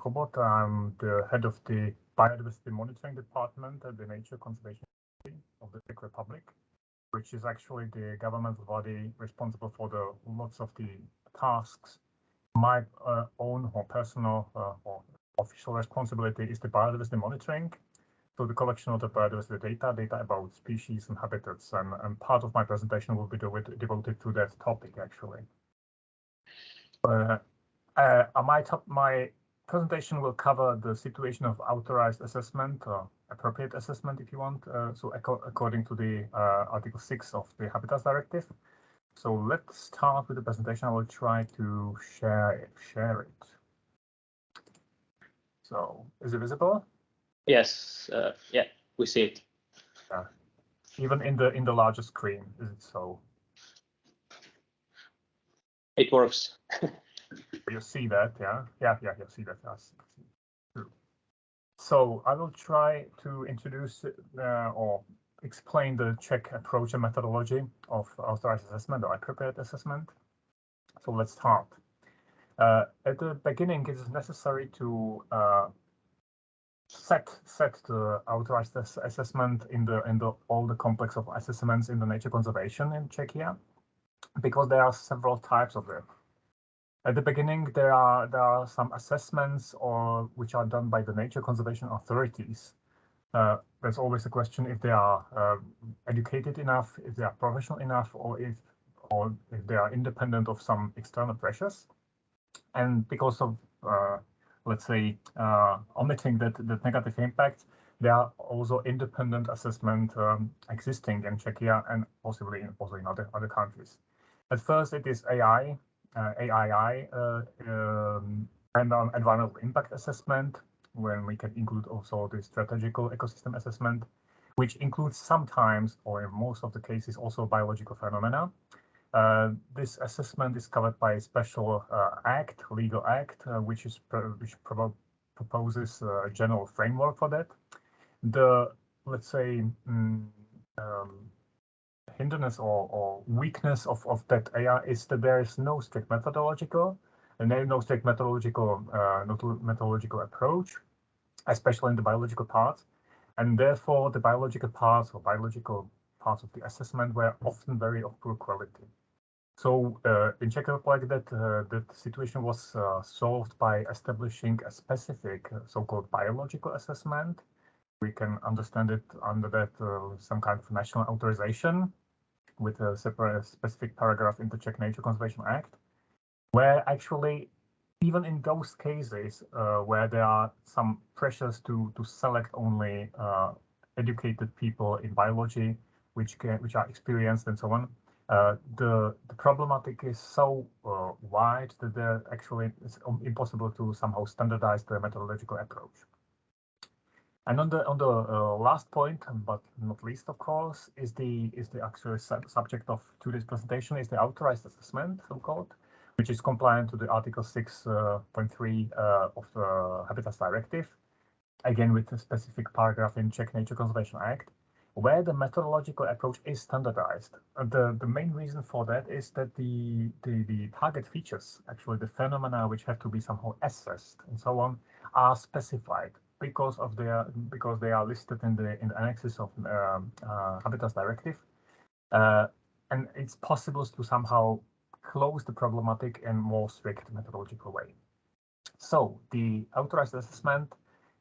Chobot. I'm the head of the Biodiversity Monitoring Department at the Nature Conservation Agency of the Czech Republic, which is actually the governmental body responsible for lots of the tasks. My own or personal or official responsibility is the biodiversity monitoring. So the collection of the biodiversity data about species and habitats, and part of my presentation will be devoted to that topic, actually. My presentation will cover the situation of authorized assessment, or appropriate assessment, if you want, so according to the Article 6 of the Habitats Directive. So let's start with the presentation. I will try to share it. So is it visible? Yes, yeah, we see it. Even in the larger screen, is it so? It works. You see that, yeah? Yeah, you see that. Yes. So I will try to introduce or explain the Czech approach and methodology of authorized assessment or appropriate assessment. So let's start. At the beginning, it is necessary to set the authorized assessment in all the complex of assessments in the nature conservation in Czechia, because there are several types of them. At the beginning, there are some assessments which are done by the nature conservation authorities. There's always a question if they are educated enough, if they are professional enough, or if they are independent of some external pressures. And because of let's say omitting that negative impact, there are also independent assessment existing in Czechia and possibly also in other countries. At first, it is AII, and environmental impact assessment, when we can include also the strategical ecosystem assessment, which includes sometimes, or in most of the cases, also biological phenomena. This assessment is covered by a special legal act, which proposes a general framework for that. The, let's say, hindrance or weakness of that AI is that there is no strict methodological approach, especially in the biological part, and therefore the biological parts of the assessment were often very of poor quality. So in Czech Republic, that situation was solved by establishing a specific so-called biological assessment. We can understand it under that some kind of national authorization with a separate specific paragraph in the Czech Nature Conservation Act, where actually, even in those cases where there are some pressures to select only educated people in biology, which are experienced and so on, the problematic is so wide that it's impossible to somehow standardize the methodological approach. And on the last point, but not least, of course, is the actual subject of today's presentation is the authorized assessment, so-called, which is compliant to the Article 6.3 of the Habitats Directive, again with a specific paragraph in Czech Nature Conservation Act, where the methodological approach is standardized. The main reason for that is that the target features, actually the phenomena which have to be somehow assessed and so on, are specified because they are listed in the annexes of Habitats Directive, and it's possible to somehow close the problematic in more strict methodological way. So the authorized assessment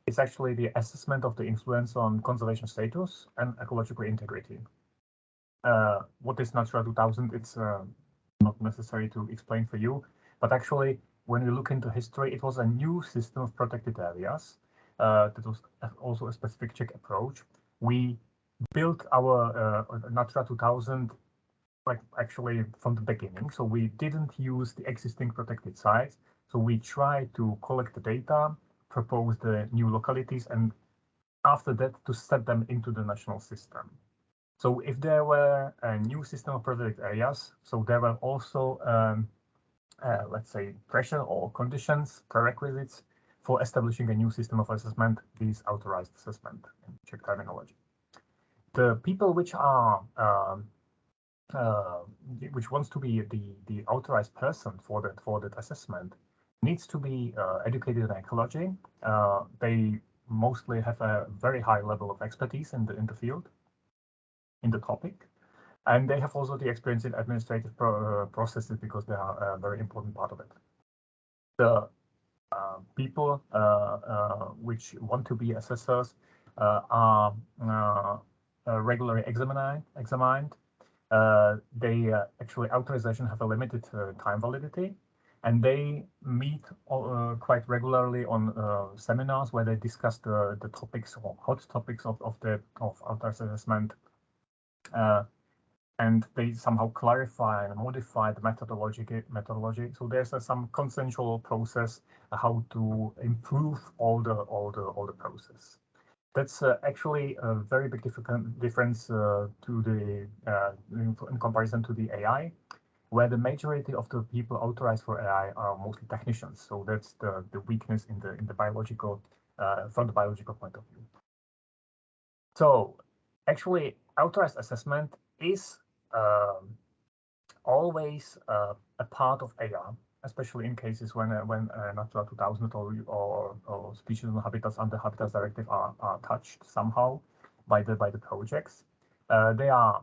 is actually the assessment of the influence on conservation status and ecological integrity. What is Natura 2000? It's not necessary to explain for you, but actually, when we look into history, it was a new system of protected areas. That was also a specific Czech approach. We built our Natura 2000 actually from the beginning, so we didn't use the existing protected sites. So we tried to collect the data, propose the new localities, and after that to set them into the national system. So if there were a new system of protected areas, so there were also let's say pressure or conditions, prerequisites for establishing a new system of assessment, these authorized assessment in Czech terminology. The people which are which wants to be the authorized person for that assessment needs to be educated in ecology. They mostly have a very high level of expertise in the field, in the topic, and they have also the experience in administrative processes because they are a very important part of it. The people which want to be assessors are regularly examined. They actually authorization have a limited time validity, and they meet quite regularly on seminars where they discuss the topics or hot topics of authorized assessment, and they somehow clarify and modify the methodology. So there's some consensual process how to improve all the process. That's actually a very big difference to the in comparison to the AI, where the majority of the people authorized for AI are mostly technicians. So that's the weakness in the biological from the biological point of view. So actually, authorized assessment is always a part of AI, especially in cases when Natura 2000 or species and habitats under Habitats Directive are touched somehow by the projects. They are,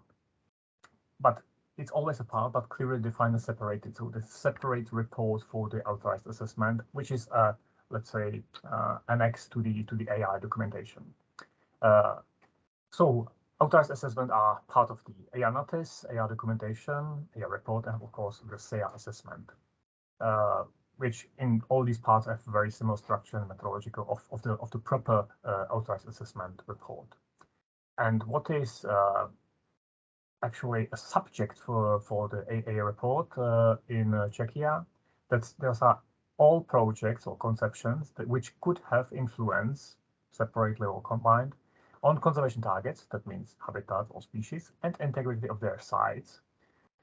but it's always a part, but clearly defined and separated. So the separate report for the authorized assessment, which is let's say annex to the AI documentation. So authorized assessment are part of the AI notice, AI documentation, AI report, and of course the SEA assessment, which in all these parts have very similar structure and methodological of the proper authorized assessment report. And what is actually a subject for the AA report in Czechia, those are all projects or conceptions which could have influence separately or combined on conservation targets, that means habitat or species, and integrity of their sites,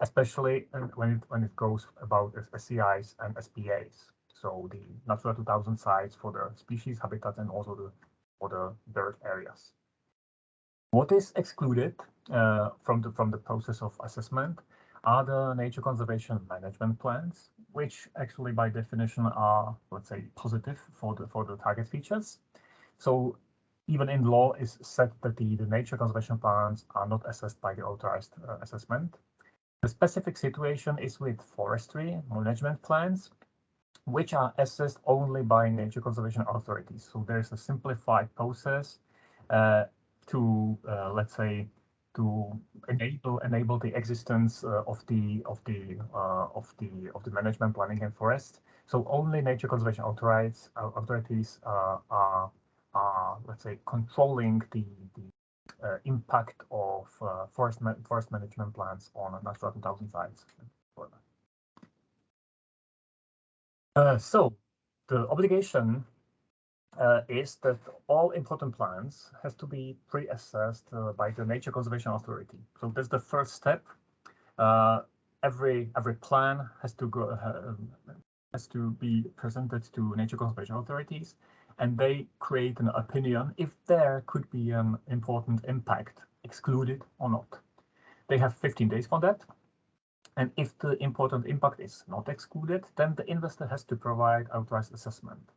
especially when it goes about SCIs and SPAs. So the Natura 2000 sites for the species, habitats, and also for the bird areas. What is excluded from the process of assessment are the nature conservation management plans, which actually by definition are, let's say, positive for the target features. So even in law is said that the nature conservation plans are not assessed by the authorized assessment. The specific situation is with forestry management plans, which are assessed only by nature conservation authorities. So there's a simplified process to let's say to enable the existence of the management planning and forest. So only nature conservation authorities are let's say controlling the impact of forest management plans on Natura 2000 sites. So the obligation is that all important plans has to be pre-assessed by the Nature Conservation Authority. So that's the first step. Every plan has to be presented to Nature Conservation Authorities, and they create an opinion if there could be an important impact excluded or not. They have 15 days for that. And if the important impact is not excluded, then the investor has to provide authorized assessment.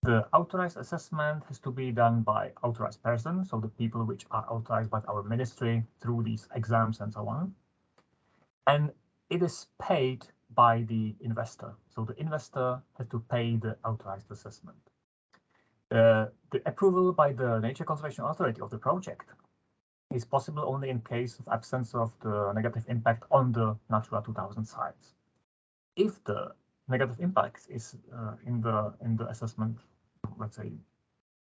The authorized assessment has to be done by authorized person, so the people which are authorized by our ministry through these exams and so on. And it is paid by the investor. So the investor has to pay the authorized assessment. The approval by the Nature Conservation Authority of the project is possible only in case of absence of the negative impact on the Natura 2000 sites. If the negative impact is in the assessment, let's say,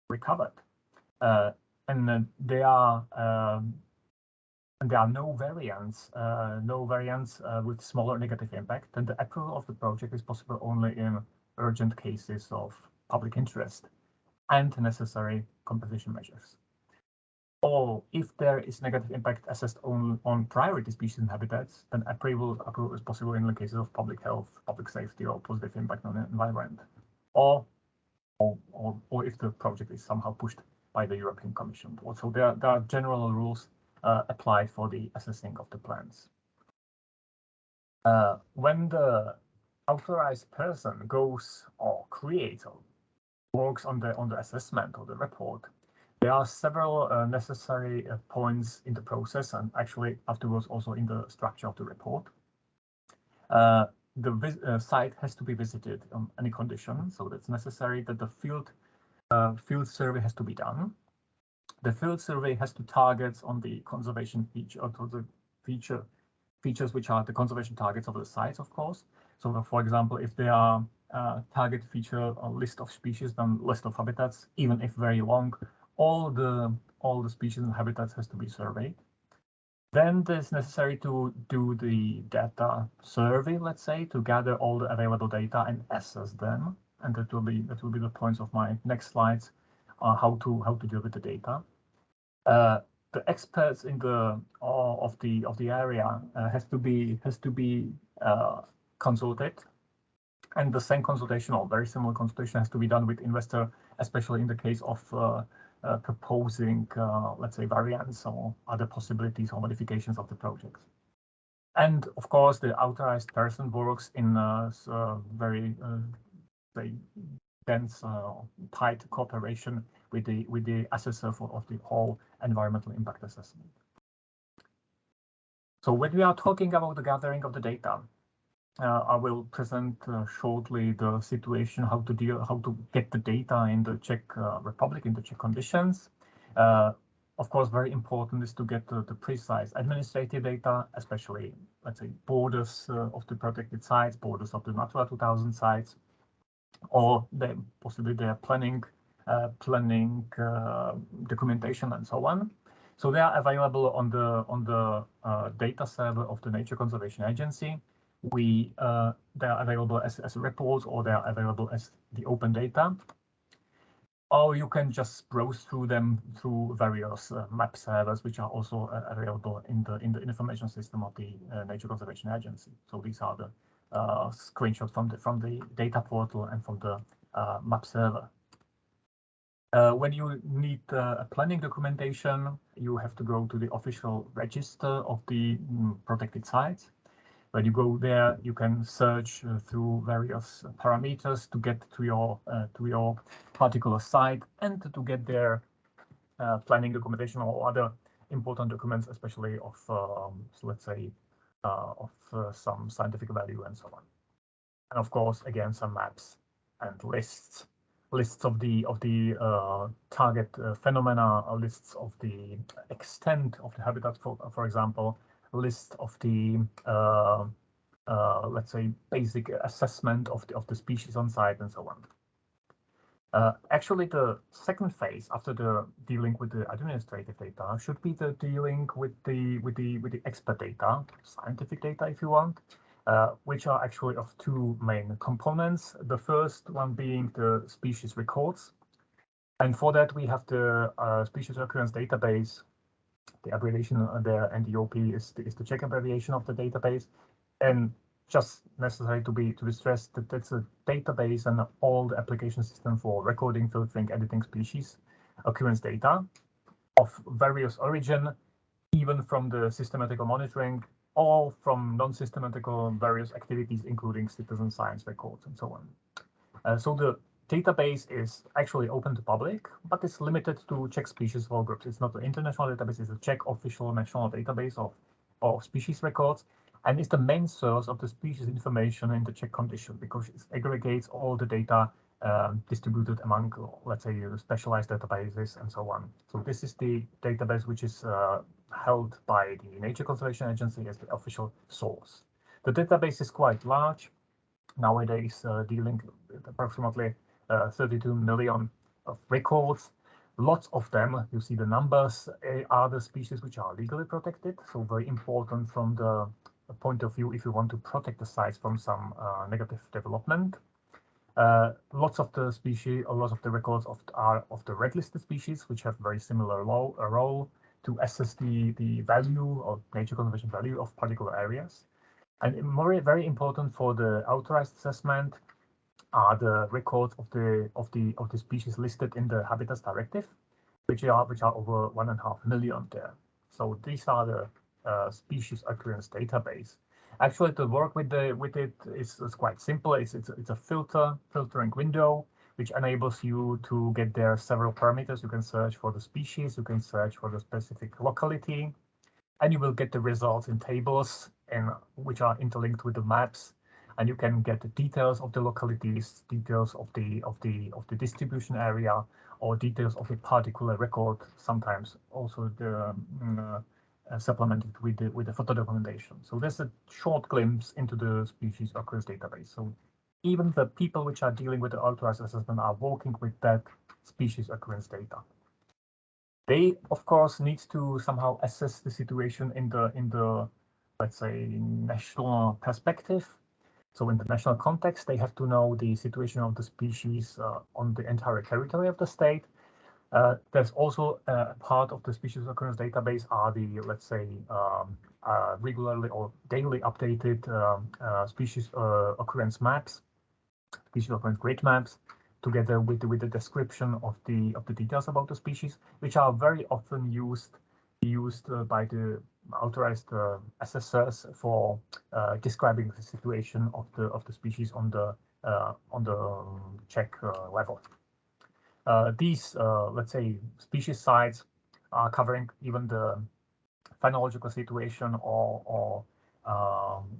recovered, and there are no variants with smaller negative impact, then the approval of the project is possible only in urgent cases of public interest and necessary compensation measures. Or if there is negative impact assessed on priority species and habitats, then approval is possible in the cases of public health, public safety, or positive impact on the environment, or if the project is somehow pushed by the European Commission. Also, there are general rules applied for the assessing of the plans. When the authorized person goes or creates or works on the assessment or the report, there are several necessary points in the process, and actually afterwards also in the structure of the report. The site has to be visited on any condition, so that's necessary that the field survey has to be done. The field survey has to target on the conservation feature, or to the features which are the conservation targets of the sites, of course. So, for example, if there are target feature a list of species, then list of habitats, even if very long, all the species and habitats has to be surveyed. Then it's necessary to do the data survey, let's say, to gather all the available data and assess them. And that will be the points of my next slides, how to deal with the data. The experts in the of the area has to be consulted, and the same consultation or very similar consultation has to be done with investor, especially in the case of proposing, let's say, variants or other possibilities or modifications of the projects. And of course, the authorized person works in very say dense, tight cooperation with the assessor of the whole environmental impact assessment. So when we are talking about the gathering of the data, I will present shortly the situation, how to get the data in the Czech Republic, in the Czech conditions. Of course, very important is to get the precise administrative data, especially, let's say, borders of the protected sites, borders of the Natura 2000 sites, or possibly their planning documentation and so on. So they are available on the data server of the Nature Conservation Agency. They are available as reports, or they are available as the open data, or you can just browse through them through various map servers, which are also available in the information system of the Nature Conservation Agency. So these are the screenshots from the data portal and from the map server. When you need planning documentation, you have to go to the official register of the protected sites. When you go there, you can search through various parameters to get to your particular site and to get their planning documentation or other important documents, especially of let's say of some scientific value and so on. And of course, again, some maps and lists of the target phenomena, lists of the extent of the habitat, for example, list of the let's say basic assessment of the species on site and so on. Actually, the second phase after the dealing with the administrative data should be the dealing with the expert data, scientific data, if you want, which are actually of two main components. The first one being the species records, and for that we have the species occurrence database. The abbreviation there, NDOP, is the Czech abbreviation of the database, and just necessary to be stressed that that's a database and all the application system for recording, filtering, editing species occurrence data of various origin, even from the systematical monitoring or from non-systematical various activities, including citizen science records and so on. So the database is actually open to public, but it's limited to Czech species of all groups. It's not an international database, it's a Czech official national database of species records, and it's the main source of the species information in the Czech condition, because it aggregates all the data distributed among, let's say, specialized databases and so on. So this is the database which is held by the Nature Conservation Agency as the official source. The database is quite large, nowadays dealing with approximately 32 million of records. Lots of them, you see the numbers, are the species which are legally protected, so very important from the point of view if you want to protect the sites from some negative development. Lots of the species, a lot of the records are of the red listed species, which have very similar role to assess the value or nature conservation value of particular areas. And very important for the authorized assessment are the records of the species listed in the Habitats Directive, which are over 1.5 million there. So these are the species occurrence database. Actually, to work with it is quite simple. It's a filtering window which enables you to get there several parameters. You can search for the species, you can search for the specific locality, and you will get the results in tables and which are interlinked with the maps. And you can get the details of the localities, details of the distribution area, or details of a particular record. Sometimes also the supplemented with the photo documentation. So there's a short glimpse into the species occurrence database. So even the people which are dealing with the authorized assessment are working with that species occurrence data. They, of course, need to somehow assess the situation in the let's say national perspective. So in the national context, they have to know the situation of the species on the entire territory of the state. There's also a part of the species occurrence database are the, let's say, regularly or daily updated species occurrence maps, species occurrence grid maps, together with the description of the details about the species, which are very often used by the authorized assessors for describing the situation of the species on the Czech level. These, let's say, species sites are covering even the phenological situation or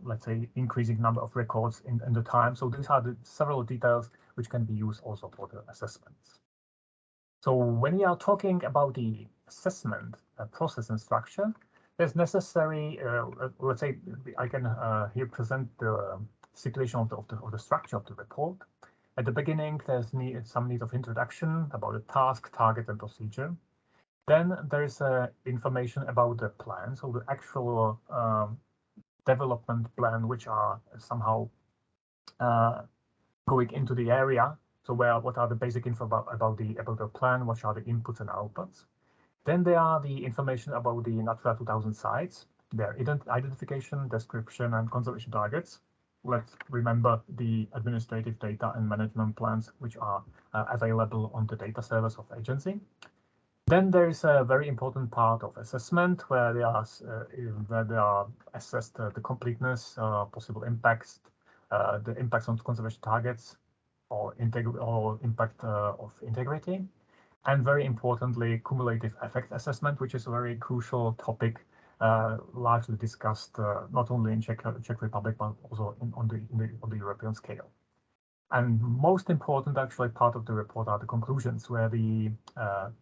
let's say, increasing number of records in the time. So these are the several details which can be used also for the assessments. So when we are talking about the assessment process and structure, there's necessary, let's say, I can here present the situation of the structure of the report. At the beginning, there's some need of introduction about the task, target, and procedure. Then there's information about the plan, so the actual development plan, which are somehow going into the area. So what are the basic info about the plan? What are the inputs and outputs? Then there are the information about the Natura 2000 sites, their identification, description, and conservation targets. Let's remember the administrative data and management plans, which are available on the data servers of agency. Then there is a very important part of assessment where they are assessed the completeness, possible impacts, the impacts on conservation targets, or impact of integrity, and very importantly, cumulative effect assessment, which is a very crucial topic, largely discussed not only in Czech Republic but also on the European scale. And most important, actually, part of the report are the conclusions, where the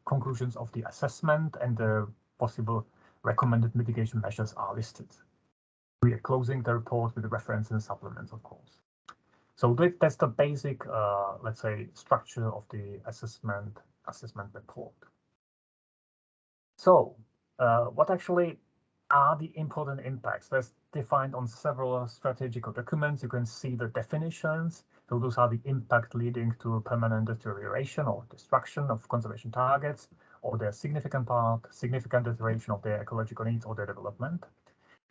conclusions of the assessment and the possible recommended mitigation measures are listed. We are closing the report with the reference and supplements, of course. So that's the basic, let's say, structure of the assessment report. So what actually are the important impacts? That's defined on several strategical documents. You can see the definitions. So those are the impact leading to permanent deterioration or destruction of conservation targets, or their significant deterioration of their ecological needs or their development.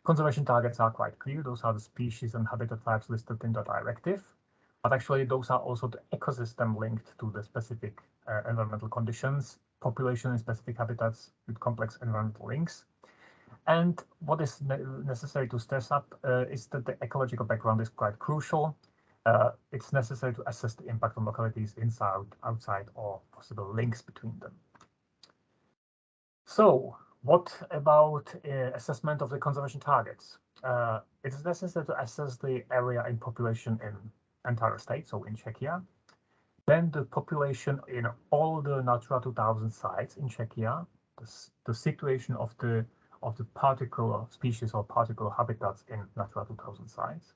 Conservation targets are quite clear. Those are the species and habitat types listed in the directive. But actually, those are also the ecosystem linked to the specific environmental conditions, population in specific habitats with complex environmental links. And what is necessary to stress up is that the ecological background is quite crucial. It's necessary to assess the impact on localities inside, outside, or possible links between them. So what about assessment of the conservation targets? It is necessary to assess the area and population in entire state, so in Czechia. Then the population in all the Natura 2000 sites in Czechia, the situation of the particular species or particular habitats in Natura 2000 sites.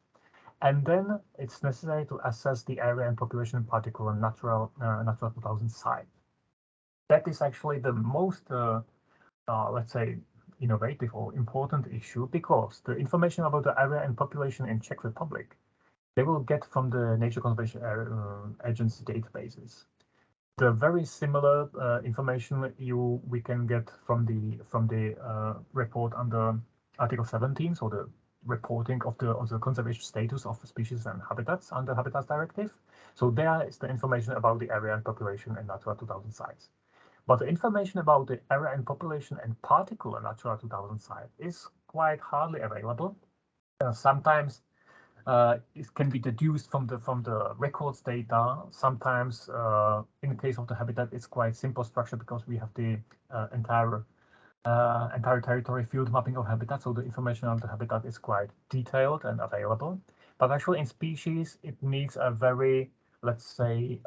And then it's necessary to assess the area and population in particular Natura 2000 site. That is actually the most, let's say, innovative or important issue, because the information about the area and population in Czech Republic, they will get from the Nature Conservation Agency databases. The very similar information we can get from the report under Article 17, so the reporting of the conservation status of species and habitats under Habitats Directive. So there is the information about the area and population in Natura 2000 sites. But the information about the area and population and particular Natura 2000 site is quite hardly available. Sometimes it can be deduced from the records data. Sometimes, in the case of the habitat, it's quite simple structure because we have the entire territory field mapping of habitat, so the information on the habitat is quite detailed and available. But actually, in species, it needs a very, let's say,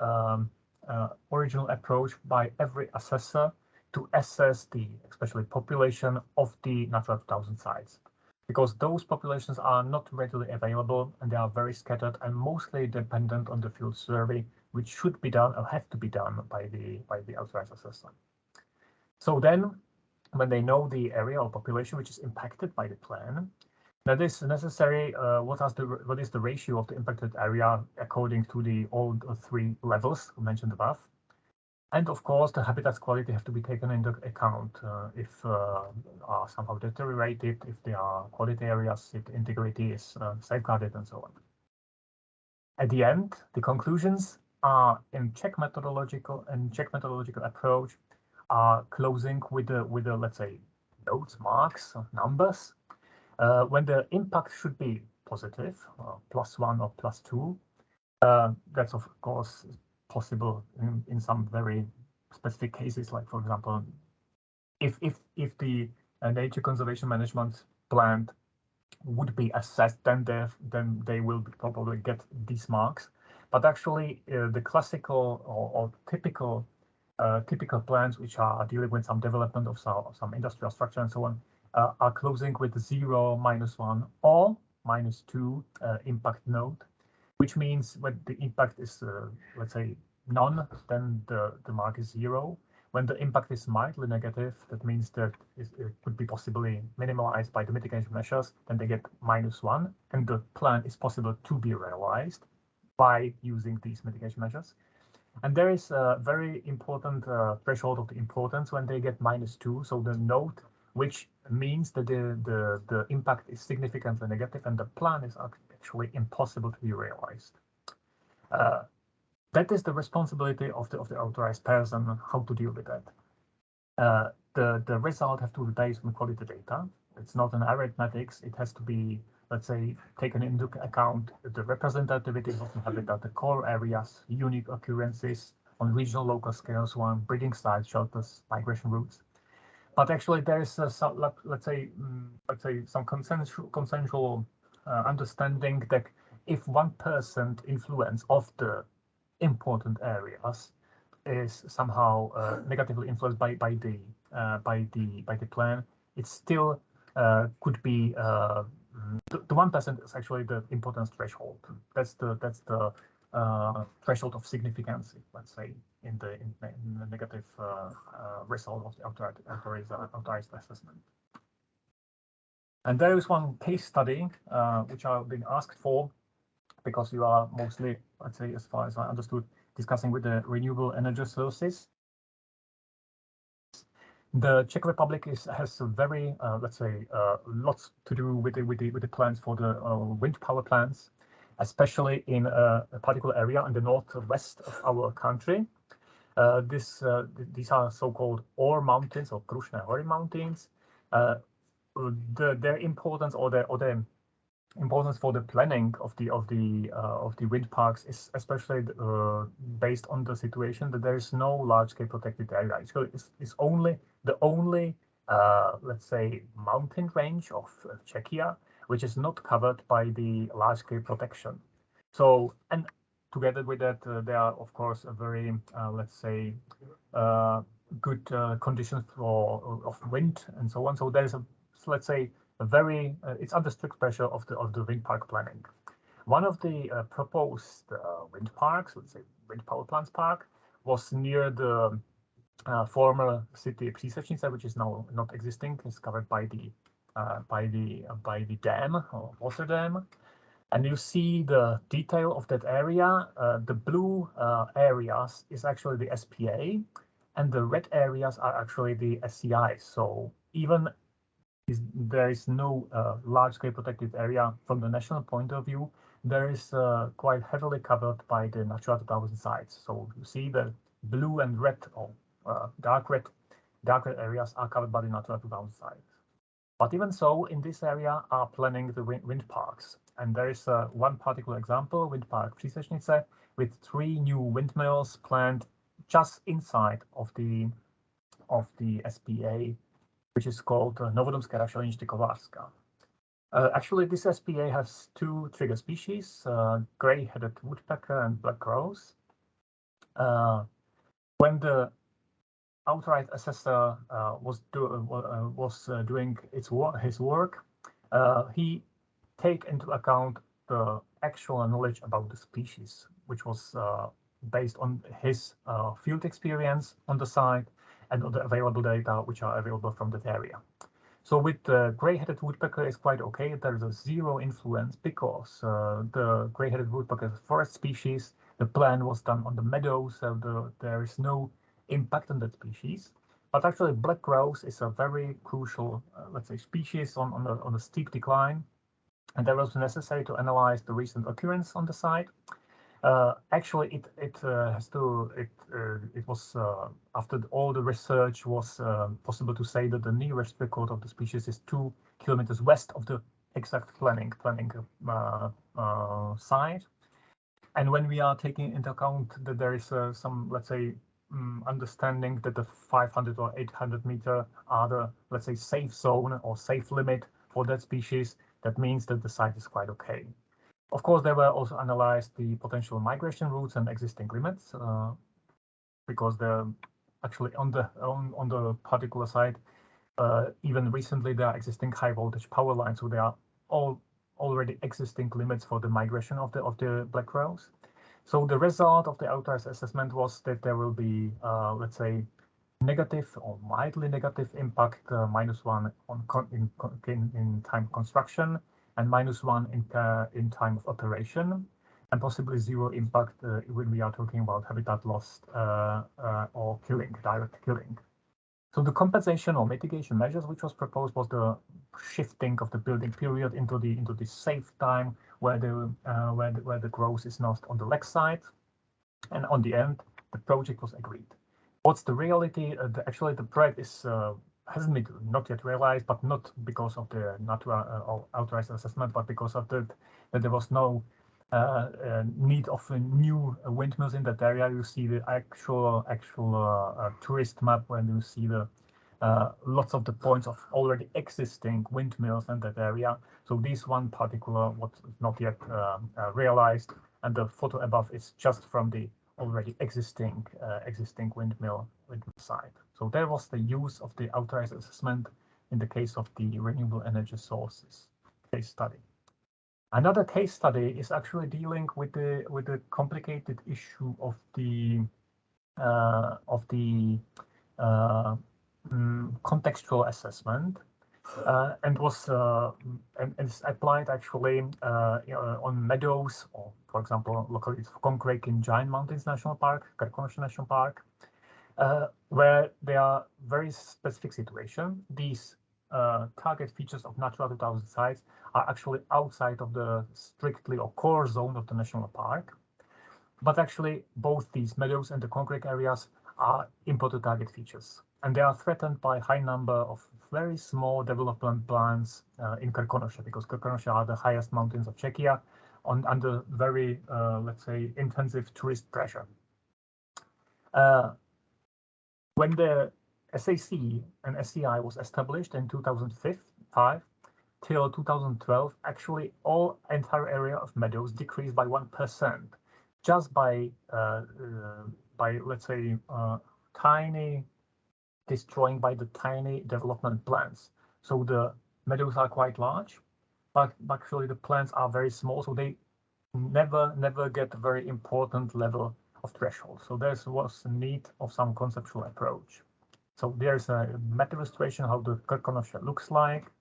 original approach by every assessor to assess the, especially population of the Natura 2000 sites, because those populations are not readily available and they are very scattered and mostly dependent on the field survey, which should be done or have to be done by the authorized assessor. So then, when they know the area or population which is impacted by the plan, that is necessary. What is the ratio of the impacted area according to the all three levels mentioned above? And of course, the habitat's quality have to be taken into account if are somehow deteriorated, if they are quality areas, if the integrity is safeguarded, and so on. At the end, the conclusions are in check methodological approach are closing with the let's say notes, marks, numbers. When the impact should be positive, +1 or +2, that's of course possible in some very specific cases, like for example, if the nature conservation management plan would be assessed, then they will probably get these marks. But actually, the classical or typical plans which are dealing with some development of some industrial structure and so on are closing with 0, -1, or -2 impact node, which means when the impact is, let's say, none, then the mark is 0. When the impact is mildly negative, that means that it could be possibly minimalized by the mitigation measures, then they get -1, and the plan is possible to be realized by using these mitigation measures. And there is a very important threshold of the importance when they get -2, so the node, which means that the impact is significantly negative and the plan is actually impossible to be realized. That is the responsibility of the authorized person, how to deal with that. The result have to be based on quality data. It's not an arithmetics. It has to be, let's say, taken into account the representativity of the habitat, the core areas, unique occurrences on regional, local scales, one breeding sites, shelters, migration routes. But actually, there is some, let's say some consensual understanding that if 1% influence of the important areas is somehow negatively influenced by the plan, it still could be the 1% is actually the importance threshold. That's the threshold of significance, let's say, in the negative result of the authorized assessment. And there is one case study which I've been asked for, because you are mostly, let's say, as far as I understood, discussing with the renewable energy sources. The Czech Republic has a very, let's say, lots to do with the plans for the wind power plants, especially in a particular area in the northwest of our country. These are so-called Ore Mountains or Krušné hory mountains. Their importance or their importance for the planning of the wind parks is especially based on the situation that there is no large-scale protected area. So it's only the only let's say mountain range of Czechia which is not covered by the large-scale protection. So, and together with that, there are of course a very let's say good conditions of wind and so on. So there's a, let's say, a very it's under strict pressure of the wind park planning. One of the proposed wind parks, let's say wind power plants park, was near the former city Přísečnice, which is now not existing. It's covered by the dam or water dam, and you see the detail of that area. The blue areas is actually the SPA, and the red areas are actually the SCI. So even there is no large-scale protected area from the national point of view, there is quite heavily covered by the Natura 2000 sites. So you see the blue and red or dark red areas are covered by the Natura 2000 sites. But even so, in this area are planning the wind parks. And there is one particular example, wind park Přísečnice, with 3 new windmills planned just inside of the SPA, which is called Novodomské rašeliniště Kovářská. Actually, this SPA has 2 trigger species, gray-headed woodpecker and black crows. When the authorized assessor was doing his work, he take into account the actual knowledge about the species, which was based on his field experience on the site and on the available data which are available from that area. So with the gray-headed woodpecker is quite okay. There is a 0 influence because the gray-headed woodpecker is a forest species. The plan was done on the meadows, so there is no impact on that species. But actually, black crows is a very crucial, let's say, species on a steep decline, and that was necessary to analyze the recent occurrence on the site. Actually, it was after all the research was possible to say that the nearest record of the species is 2 kilometers west of the exact planning site. And when we are taking into account that there is some, let's say, understanding that the 500 or 800 meter are the, let's say, safe zone or safe limit for that species, that means that the site is quite okay. Of course, there were also analyzed the potential migration routes and existing limits, because they're actually on the particular site. Even recently, there are existing high voltage power lines, so there are already existing limits for the migration of the black crows. So the result of the authorized assessment was that there will be, let's say, negative or mildly negative impact, -1 in time construction, and -1 in time of operation, and possibly 0 impact when we are talking about habitat loss or killing, direct killing. So the compensation or mitigation measures which was proposed was the shifting of the building period into the safe time where the growth is not on the left side, and on the end the project was agreed. What's the reality? Actually, the project is hasn't been not yet realized, but not because of the natural authorized assessment, but because of that there was no need of new windmills in that area. You see the actual tourist map when you see the lots of the points of already existing windmills in that area. So this one particular what's not yet realized, and the photo above is just from the already existing windmill site. So there was the use of the authorized assessment in the case of the renewable energy sources case study. Another case study is actually dealing with the complicated issue of the contextual assessment, and was and is applied actually on meadows, or for example locally Konkrék in Giant Mountains National Park, Krkonoše National Park, where there are very specific situations. These target features of Natura 2000 sites are actually outside of the strictly or core zone of the national park, but actually both these meadows and the Konkrék areas are important target features, and they are threatened by high number of very small development plans in Krkonoše, because Krkonoše are the highest mountains of Czechia under very let's say intensive tourist pressure. When the SAC and SCI was established in 2005 till 2012, actually all entire area of meadows decreased by 1%, just by let's say tiny destroying by the tiny development plans. So the meadows are quite large, but actually the plants are very small, so they never get a very important level of threshold. So there was a need of some conceptual approach. So there's a meta illustration how the Krkonoše looks like.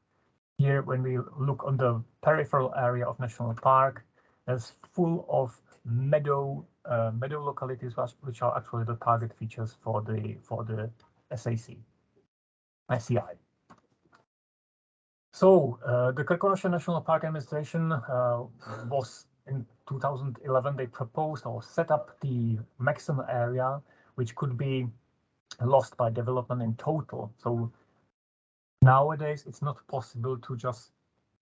Here, when we look on the peripheral area of national park, it's full of meadow localities, which are actually the target features for the SCI. So the Krkonoše National Park Administration was in 2011, they proposed or set up the maximum area which could be lost by development in total. So Nowadays, it's not possible to just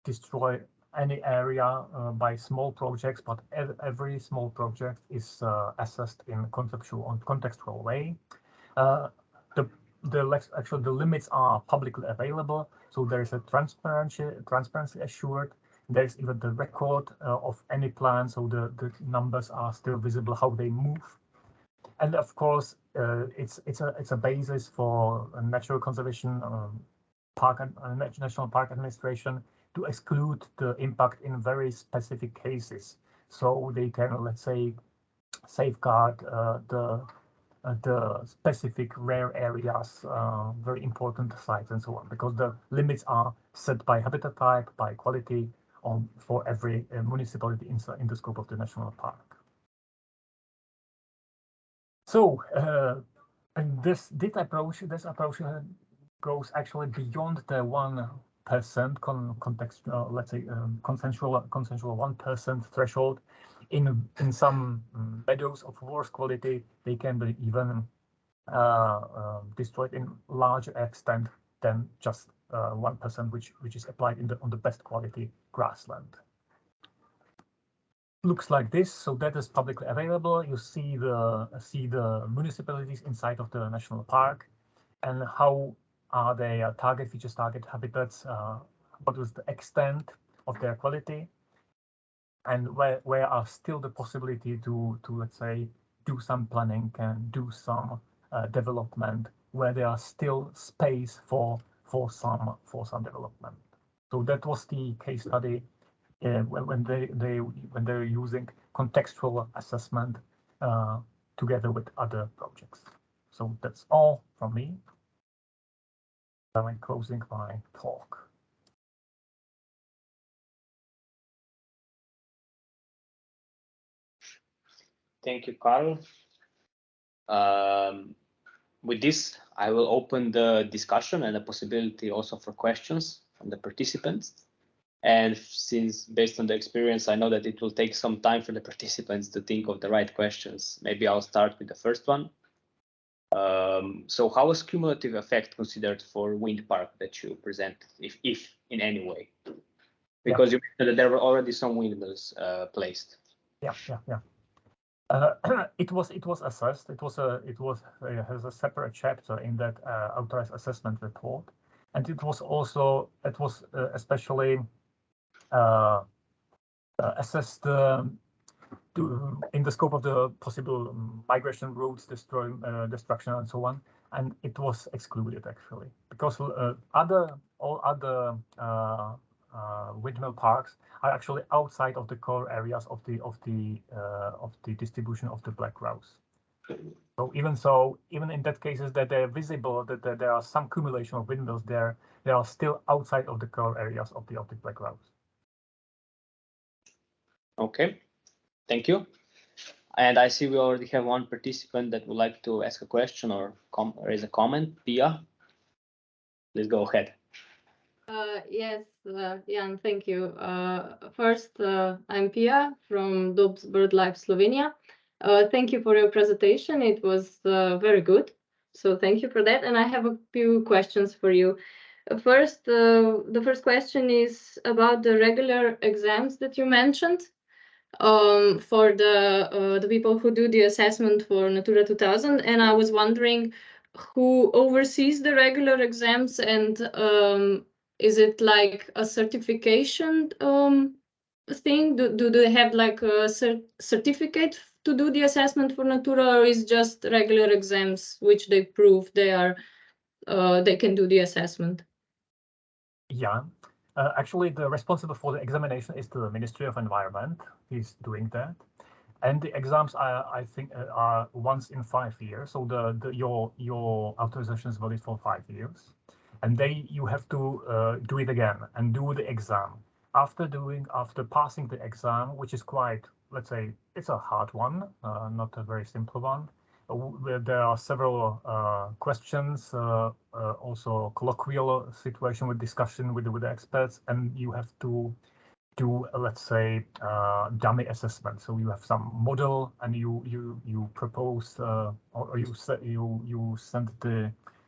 destroy any area by small projects, but every small project is assessed in contextual way. The limits are publicly available, so there is a transparency assured. There's even the record of any plan, so the numbers are still visible, how they move. And of course, it's a basis for natural conservation National Park Administration to exclude the impact in very specific cases, so they can, let's say, safeguard the specific rare areas, very important sites, and so on, because the limits are set by habitat type, by quality, for every municipality in the scope of the national park. So, and this approach goes actually beyond the 1% context, let's say, consensual 1% threshold. In some meadows of worse quality, they can be even destroyed in larger extent than just 1%, which is applied on the best quality grassland. Looks like this, so that is publicly available. You see the municipalities inside of the national park, and how are their target features, target habitats, what is the extent of their quality, and where are still the possibility to let's say do some planning and do some development, where there are still space for some development. So that was the case study when they're using contextual assessment together with other projects. So that's all from me. I'm closing my talk. Thank you, Karel. With this, I will open the discussion and the possibility also for questions from the participants. And since based on the experience, I know that it will take some time for the participants to think of the right questions. Maybe I'll start with the first one. So how was cumulative effect considered for wind park that you presented, if in any way? Because you mentioned that there were already some windmills placed. Yeah. It was assessed. It has a separate chapter in that authorized assessment report, and it was especially assessed in the scope of the possible migration routes, destruction, and so on. And it was excluded actually, because all other windmill parks are actually outside of the core areas of the distribution of the black grouse. So even in that cases that they're visible, that there are some accumulation of windmills there, they are still outside of the core areas of the black grouse. Okay, thank you. And I see we already have one participant that would like to ask a question or raise a comment. Pia, please go ahead. Yes, Jan, thank you. First, I'm Pia from Dobbs BirdLife Slovenia. Thank you for your presentation. It was very good. So thank you for that. And I have a few questions for you. First, the first question is about the regular exams that you mentioned for the people who do the assessment for Natura 2000. And I was wondering who oversees the regular exams, and is it like a certification thing? Do they have like a certificate to do the assessment for Natura, or is just regular exams which they prove they can do the assessment? Yeah, actually, the responsible for the examination is the Ministry of Environment. He's doing that, and the exams I think are once in 5 years. So your authorization is valid for 5 years, and you have to do it again and do the exam. After passing the exam, which is quite, let's say, it's a hard one, not a very simple one. There are several questions, also colloquial situation with discussion with the experts, and you have to do, let's say, dummy assessment. So you have some model, and you propose or you send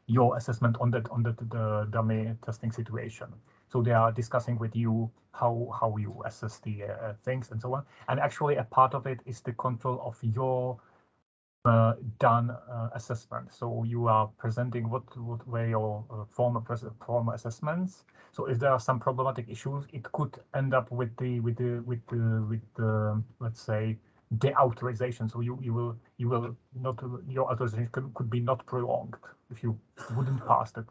your assessment on the dummy testing situation. So they are discussing with you how you assess the things and so on. And actually, a part of it is the control of your done assessment. So you are presenting what were your former assessments. So if there are some problematic issues, it could end up with the let's say the authorization. So you will not, your authorization could be not prolonged if you wouldn't pass that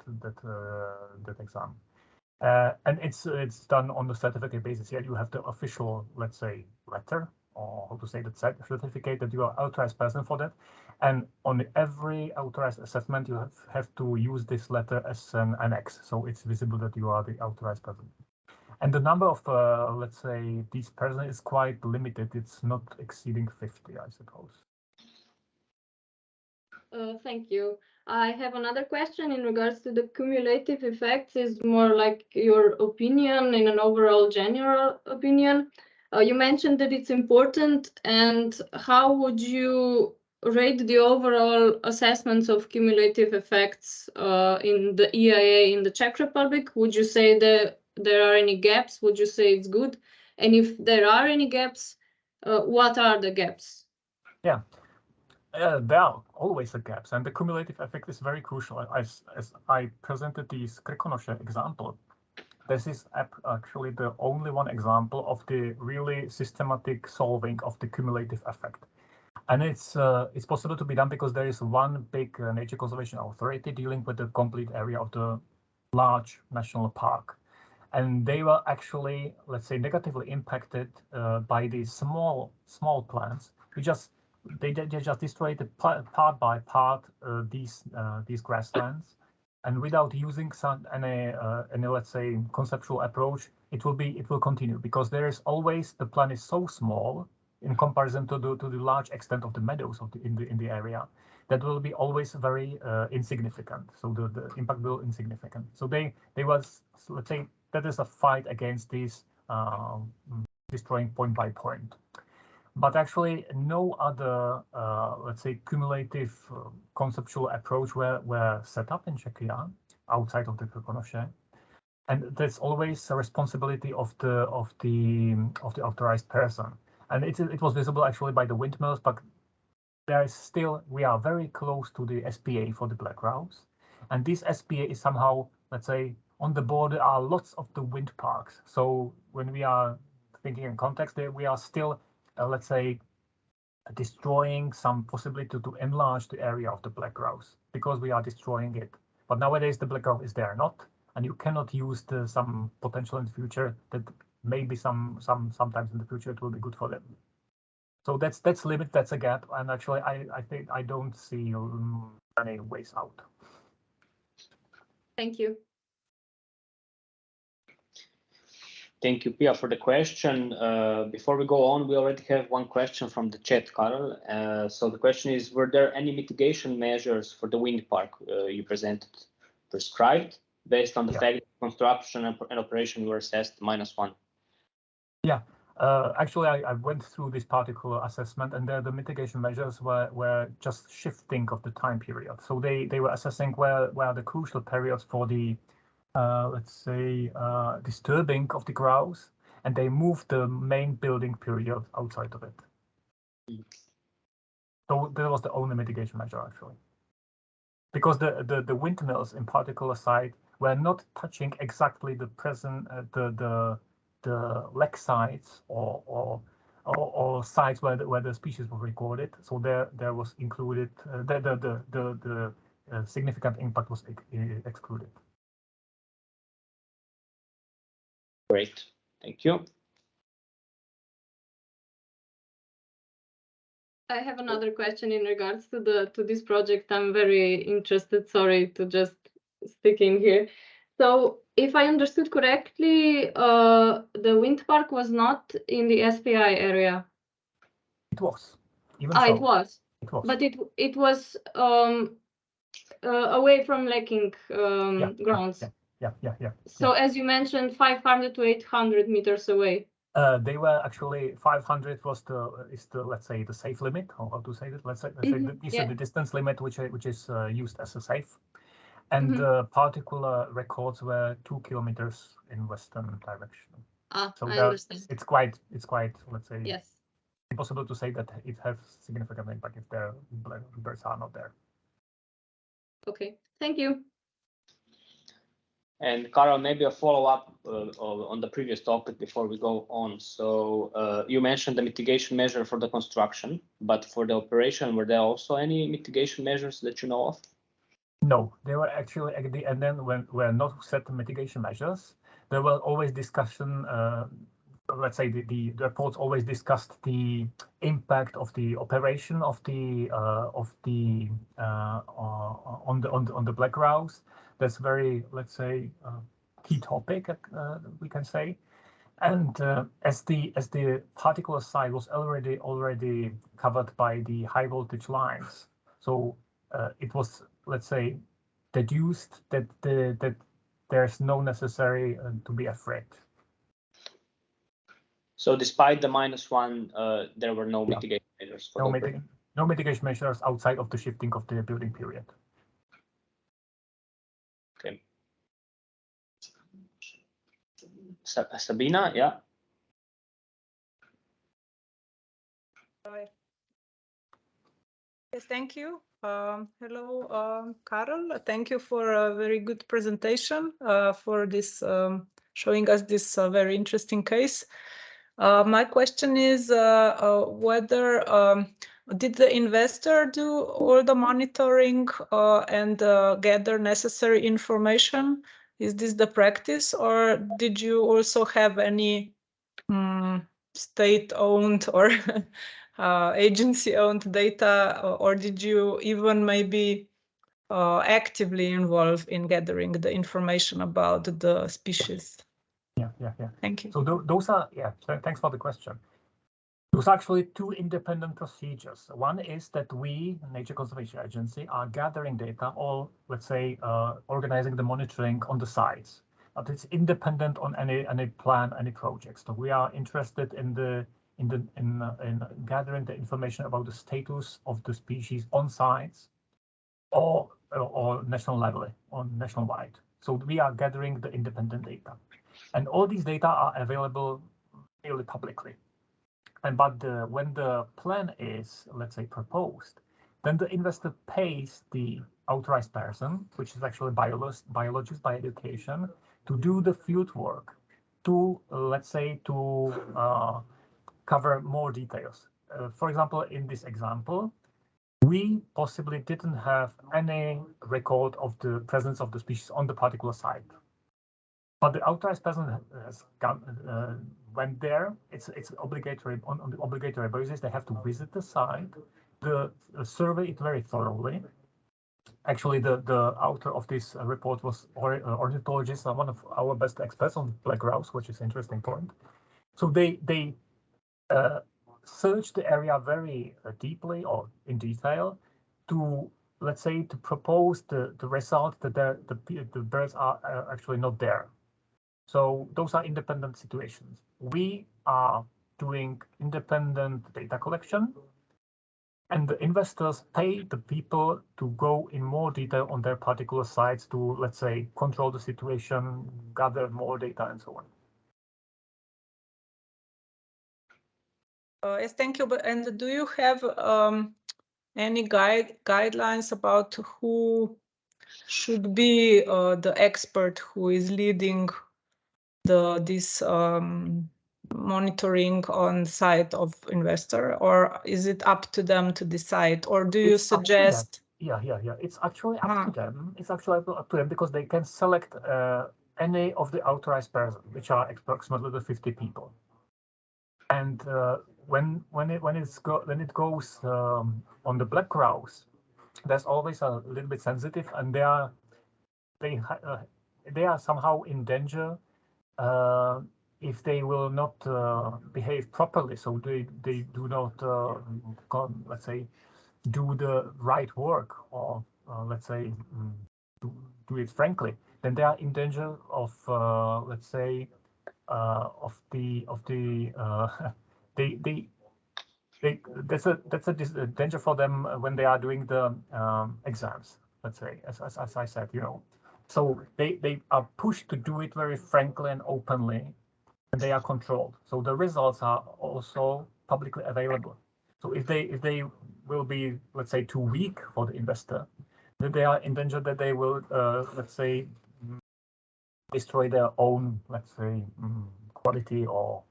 exam. And it's done on the certificate basis. Here you have the official, let's say, letter, or how to say that, certificate that you are authorized person for that. And on every authorized assessment, you have to use this letter as an annex, so it's visible that you are the authorized person. And the number of, let's say, these persons is quite limited. It's not exceeding 50, I suppose. Thank you. I have another question in regards to the cumulative effects. Is more like your opinion in an overall general opinion. You mentioned that it's important, and how would you rate the overall assessments of cumulative effects in the EIA in the Czech Republic? Would you say that there are any gaps? Would you say it's good? And if there are any gaps, what are the gaps? Yeah. There are always gaps, and the cumulative effect is very crucial. As I presented the Skrikonoše example, this is actually the only one example of the really systematic solving of the cumulative effect. And it's possible to be done because there is one big nature conservation authority dealing with the complete area of the large national park. And they were actually, let's say, negatively impacted by these small plants. They just destroyed part by part these grasslands, and without using any let's say conceptual approach, it will continue, because there is always, the plant is so small in comparison to the large extent of the meadows in the area, that will be always very insignificant. So the impact will be insignificant. So they was, let's say, that is a fight against this destroying point by point. But actually, no other, let's say, cumulative conceptual approach were set up in Czechia outside of the Krkonoše, and that's always a responsibility of the authorized person. And it was visible actually by the windmills, but there is still, we are very close to the SPA for the black grouse, and this SPA is somehow, let's say, on the border are lots of the wind parks. So when we are thinking in context, we are still let's say, destroying some possibility to enlarge the area of the black grouse, because we are destroying it. But nowadays the black grouse is there not, and you cannot use some potential in the future that maybe sometimes in the future it will be good for them. So that's limit, that's a gap, and actually I think I don't see any ways out. Thank you. Thank you, Pia, for the question. Before we go on, we already have one question from the chat, Karel. So the question is, were there any mitigation measures for the wind park you presented prescribed based on the fact that construction and operation were assessed -1? Yeah, actually I went through this particular assessment, and the mitigation measures were just shifting of the time period. So they were assessing where are the crucial periods for the let's say, disturbing of the grouse, and they moved the main building period outside of it. So that was the only mitigation measure, actually. Because the windmills in particular site were not touching exactly the present, the lake sites or sites where the species were recorded. So there was included, the significant impact was excluded. Great, thank you. I have another question in regards to this project. I'm very interested. Sorry to just stick in here. So if I understood correctly, the wind park was not in the SPI area. It was. Even so. It was. It was. But it was away from lacking grounds. Yeah. So as you mentioned, 500 to 800 meters away. They were actually 500 was the let's say the safe limit, or how to say it. Let's say the distance limit which is used as a safe, And the particular records were 2 kilometers in western direction. So I understand. It's quite, let's say, yes, impossible to say that it has significant impact if the birds are not there. Okay, thank you. And Karel, maybe a follow-up on the previous topic before we go on. So you mentioned the mitigation measure for the construction, but for the operation, were there also any mitigation measures that you know of? No, they were actually, and then when were not set mitigation measures, there were always discussion. Let's say the reports always discussed the impact of the operation of the on the black grouse. That's very, let's say, key topic, we can say. And as the particular site was already covered by the high voltage lines, so it was, let's say, deduced that that there's no necessary to be afraid. So despite the -1, there were no mitigation measures for no mitigation measures outside of the shifting of the building period. Okay. Sabina, yeah. Yes, thank you. Hello, Karel. Thank you for a very good presentation, for this showing us this very interesting case. My question is whether did the investor do all the monitoring and gather necessary information? Is this the practice, or did you also have any state-owned or agency-owned data, or did you even maybe actively involve in gathering the information about the species? Yeah. Thank you. So those are, thanks for the question. Those are actually two independent procedures. One is that we, Nature Conservation Agency, are gathering data, or let's say organizing the monitoring on the sites. But it's independent on any plan, any projects. So we are interested in gathering the information about the status of the species on sites, or national level, or nationwide. So we are gathering the independent data, and all these data are available nearly publicly. But when the plan is, let's say, proposed, then the investor pays the authorized person, which is actually biologist by education, to do the field work, to, let's say, to cover more details. For example, in this example, we possibly didn't have any record of the presence of the species on the particular site. But the authorized person has went there. It's obligatory on the obligatory basis. They have to visit the site, survey it very thoroughly. Actually, the author of this report was ornithologist, one of our best experts on black grouse, which is an interesting point. So they searched the area very deeply or in detail to, let's say, to propose the result that the birds are actually not there. So those are independent situations. We are doing independent data collection, and the investors pay the people to go in more detail on their particular sites to, let's say, control the situation, gather more data, and so on. Yes, thank you. And do you have any guidelines about who should be the expert who is leading this monitoring on site of investor, or is it up to them to decide, or do you suggest? Yeah. It's actually up to them. It's actually up to them because they can select any of the authorized persons, which are approximately the 50 people. And when it goes on the black grouse, that's always a little bit sensitive, and they are somehow in danger if they will not behave properly. So they do not, let's say, do the right work, or let's say, do it frankly. Then they are in danger of, let's say, that's a danger for them when they are doing the exams. let's say, as I said, so they are pushed to do it very frankly and openly, and they are controlled. So the results are also publicly available. So if they will be, let's say, too weak for the investor, then they are in danger that they will, let's say, destroy their own, let's say, quality or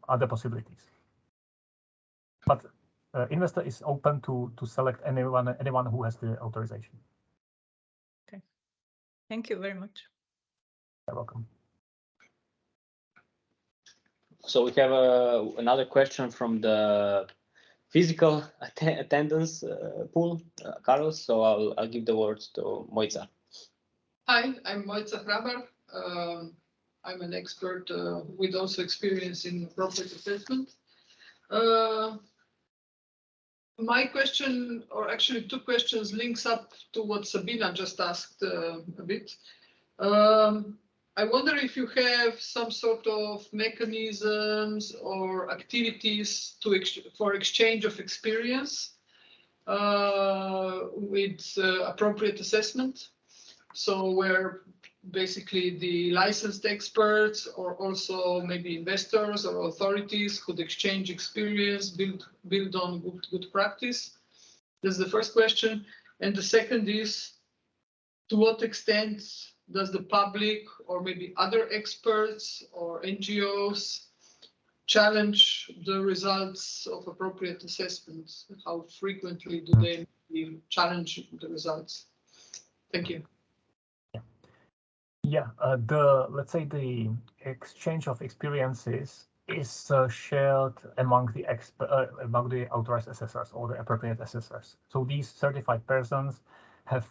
other possibilities. But investor is open to select anyone who has the authorization. Okay, thank you very much. You're welcome. So we have another question from the physical attendance pool, Karel. So I'll give the word to Mojca. Hi, I'm Mojca Hrabar. I'm an expert with also experience in appropriate assessment. My question, or actually two questions, links up to what Sabina just asked a bit. I wonder if you have some sort of mechanisms or activities for exchange of experience with appropriate assessment. So where basically the licensed experts or also maybe investors or authorities could exchange experience, build on good practice. That's the first question. And the second is, to what extent does the public or maybe other experts or NGOs challenge the results of appropriate assessments? How frequently do they challenge the results? Thank you. Yeah, let's say the exchange of experiences is shared among the authorized assessors or the appropriate assessors. So these certified persons have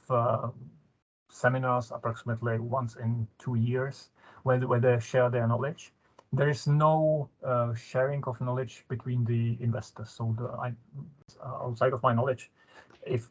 seminars approximately once in 2 years where they share their knowledge. There is no sharing of knowledge between the investors. So outside of my knowledge, if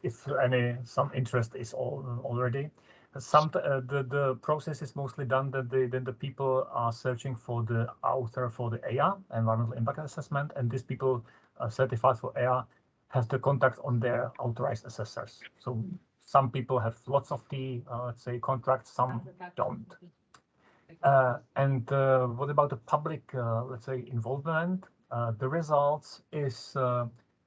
some interest is already. The process is mostly done that the people are searching for the author for the EIA, environmental impact assessment, and these people certified for EIA have the contact on their authorized assessors. So some people have lots of the let's say contracts, some don't. And what about the public let's say involvement? The results is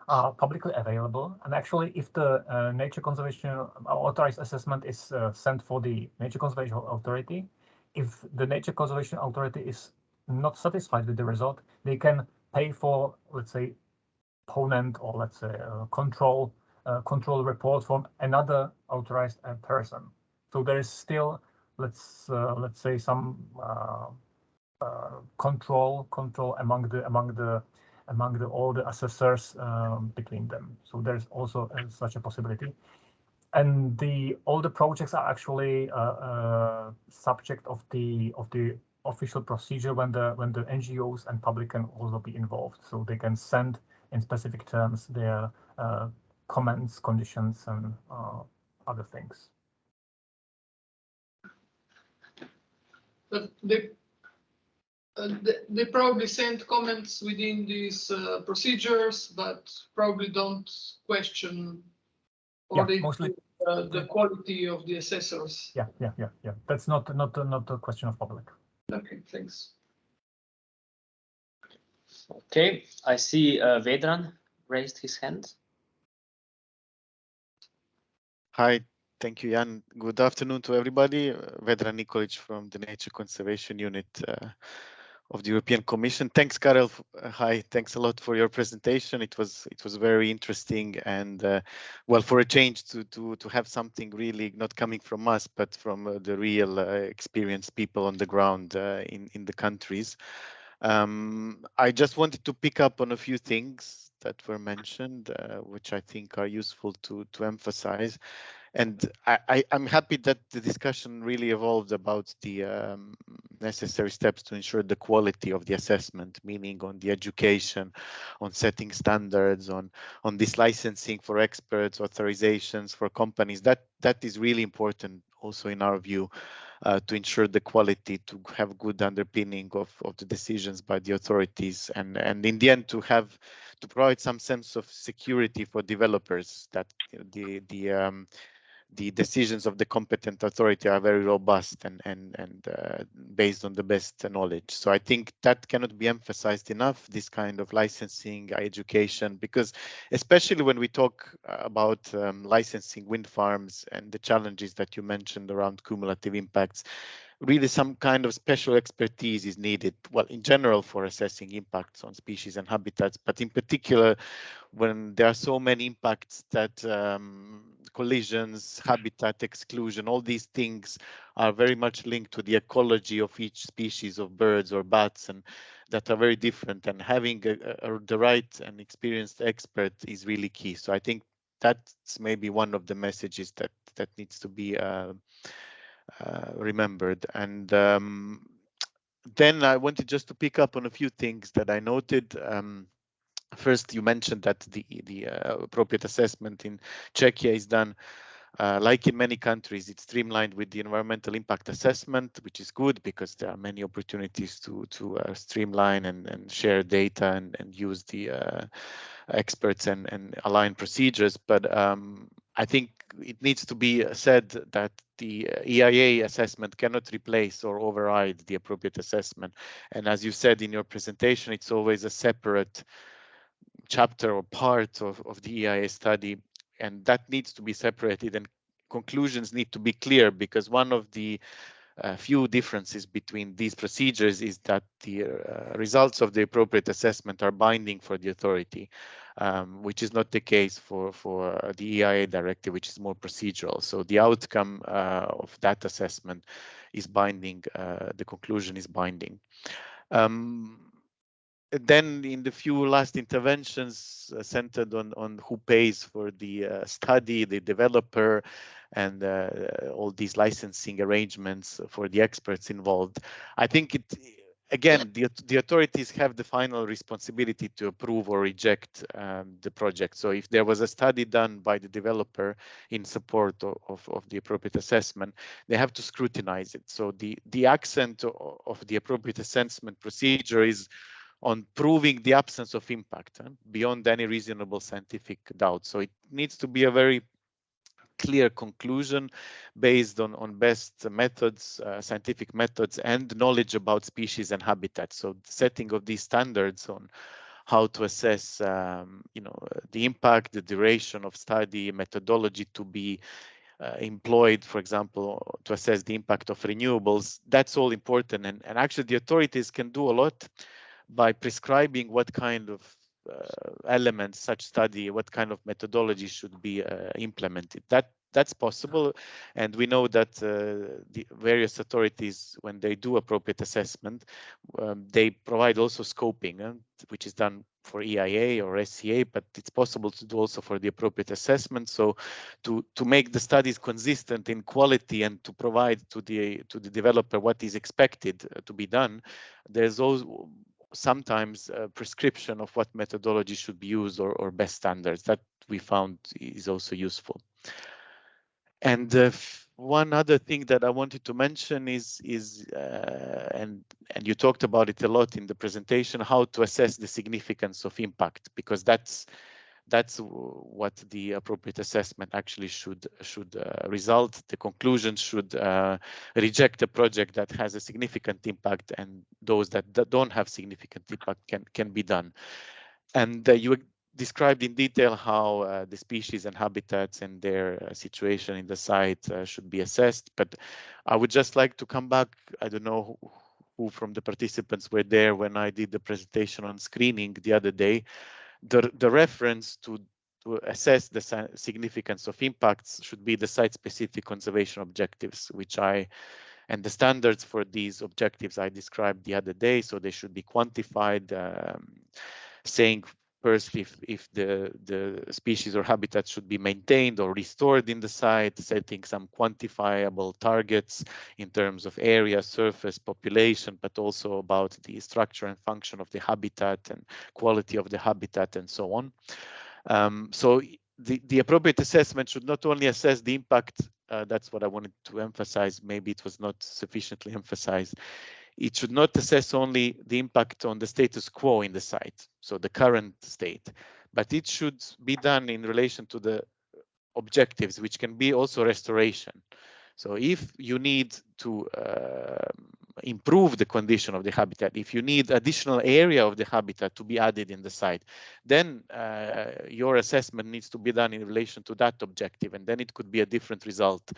are publicly available, and actually if the nature conservation authorized assessment is sent for the nature conservation authority, if the nature conservation authority is not satisfied with the result, they can pay for, let's say, opponent or let's say control report from another authorized person. So there is still let's say some control among all the assessors between them. So there's also such a possibility. And all the projects are actually subject of the official procedure when the NGOs and public can also be involved. So they can send in specific terms their comments, conditions, and other things. But they probably send comments within these procedures, but probably don't question or mostly the quality of the assessors. Yeah. That's not a question of public. Okay, thanks. Okay, I see Vedran raised his hand. Hi, thank you, Jan. Good afternoon to everybody. Vedran Nikolic from the Nature Conservation Unit of the European Commission. Thanks, Karel. Hi, thanks a lot for your presentation. It was very interesting and well, for a change to have something really not coming from us, but from the real experienced people on the ground in the countries. I just wanted to pick up on a few things that were mentioned, which I think are useful to emphasize. And I'm happy that the discussion really evolved about the necessary steps to ensure the quality of the assessment, meaning on the education, on setting standards, on this licensing for experts, authorizations for companies. That is really important also in our view. To ensure the quality, to have good underpinning of the decisions by the authorities, and in the end to provide some sense of security for developers that the decisions of the competent authority are very robust and based on the best knowledge. So I think that cannot be emphasized enough, this kind of licensing, education, because especially when we talk about licensing wind farms and the challenges that you mentioned around cumulative impacts, really some kind of special expertise is needed, well, in general for assessing impacts on species and habitats, but in particular when there are so many impacts that collisions, habitat exclusion, all these things are very much linked to the ecology of each species of birds or bats, and that are very different, and having the right and experienced expert is really key. So I think that's maybe one of the messages that needs to be remembered. And then I wanted just to pick up on a few things that I noted. First, you mentioned that the appropriate assessment in Czechia is done like in many countries. It's streamlined with the environmental impact assessment, which is good because there are many opportunities to streamline and share data and use the experts and align procedures. But I think it needs to be said that the EIA assessment cannot replace or override the appropriate assessment. And as you said in your presentation, it's always a separate chapter or part of the EIA study, and that needs to be separated, and conclusions need to be clear, because one of the few differences between these procedures is that the results of the appropriate assessment are binding for the authority, which is not the case for the EIA directive, which is more procedural. So the outcome of that assessment is binding, the conclusion is binding. Then in the few last interventions centered on who pays for the study, the developer, and all these licensing arrangements for the experts involved, I think again, the authorities have the final responsibility to approve or reject the project. So if there was a study done by the developer in support of the appropriate assessment, they have to scrutinize it. So the accent of the appropriate assessment procedure is on proving the absence of impact beyond any reasonable scientific doubt. So it needs to be a very clear conclusion based on best methods, scientific methods, and knowledge about species and habitats. So the setting of these standards on how to assess the impact, the duration of study, methodology to be employed, for example, to assess the impact of renewables, that's all important. And actually the authorities can do a lot by prescribing what kind of elements such study, what kind of methodology should be implemented. That's possible, and we know that the various authorities, when they do appropriate assessment, they provide also scoping, which is done for EIA or SCA, but it's possible to do also for the appropriate assessment. So to make the studies consistent in quality and to provide to the developer what is expected to be done, there's also sometimes a prescription of what methodology should be used or best standards that we found is also useful. And one other thing that I wanted to mention is and you talked about it a lot in the presentation, how to assess the significance of impact, because that's what the appropriate assessment actually should result. The conclusion should reject a project that has a significant impact, and those that don't have significant impact can be done. And you described in detail how the species and habitats and their situation in the site should be assessed. But I would just like to come back. I don't know who from the participants were there when I did the presentation on screening the other day. The reference to assess the significance of impacts should be the site-specific conservation objectives, and the standards for these objectives I described the other day. So they should be quantified, saying first if the species or habitat should be maintained or restored in the site, setting some quantifiable targets in terms of area, surface, population, but also about the structure and function of the habitat and quality of the habitat and so on. So the appropriate assessment should not only assess the impact, that's what I wanted to emphasize, maybe it was not sufficiently emphasized. It should not assess only the impact on the status quo in the site, so the current state, but it should be done in relation to the objectives, which can be also restoration. So if you need to improve the condition of the habitat, if you need additional area of the habitat to be added in the site, then your assessment needs to be done in relation to that objective, and then it could be a different result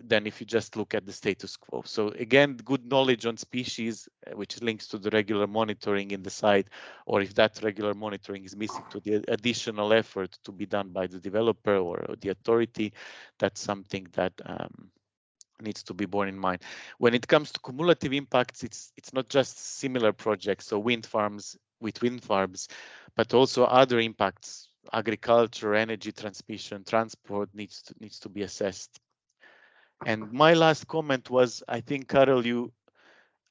than if you just look at the status quo. So again, good knowledge on species, which links to the regular monitoring in the site, or if that regular monitoring is missing, to the additional effort to be done by the developer or the authority, that's something that needs to be borne in mind. When it comes to cumulative impacts, it's not just similar projects, so wind farms with wind farms, but also other impacts, agriculture, energy transmission, transport needs to be assessed. And my last comment was, I think, Karel,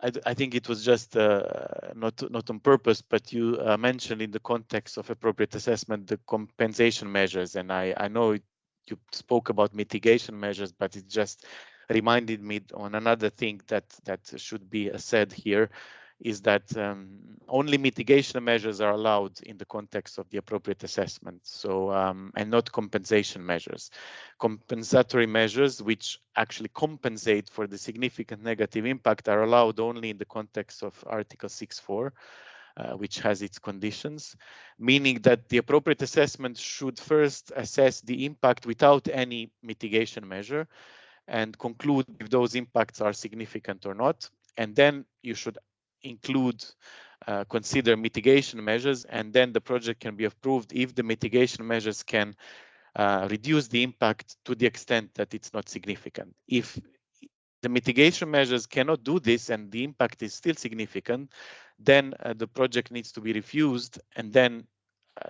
I think it was just not on purpose, but you mentioned in the context of appropriate assessment the compensation measures, and I know you spoke about mitigation measures, but it just reminded me on another thing that should be said here, is that only mitigation measures are allowed in the context of the appropriate assessment, so and not compensation measures. Compensatory measures, which actually compensate for the significant negative impact, are allowed only in the context of Article 6.4, which has its conditions, meaning that the appropriate assessment should first assess the impact without any mitigation measure and conclude if those impacts are significant or not. And then you should consider mitigation measures, and then the project can be approved if the mitigation measures can reduce the impact to the extent that it's not significant. If the mitigation measures cannot do this and the impact is still significant, then the project needs to be refused, and then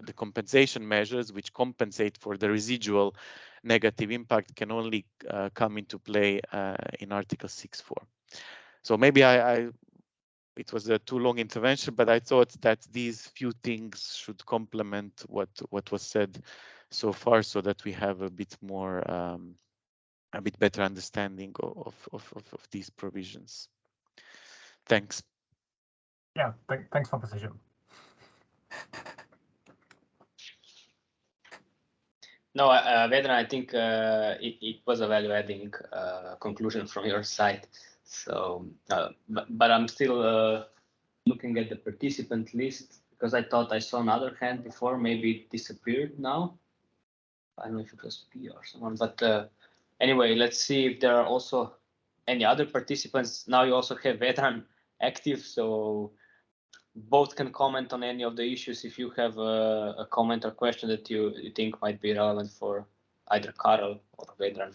the compensation measures, which compensate for the residual negative impact, can only come into play in Article 6.4. So maybe it was a too long intervention, but I thought that these few things should complement what was said so far, so that we have a bit more, a bit better understanding of these provisions. Thanks. Yeah, thanks for precision. No, Vedran, I think it was a value-adding conclusion from your side. So, but I'm still looking at the participant list, because I thought I saw another hand before. Maybe it disappeared now. I don't know if it was P or someone, but anyway, let's see if there are also any other participants. Now you also have Vedran active, so both can comment on any of the issues if you have a comment or question that you think might be relevant for either Karel or Vedran.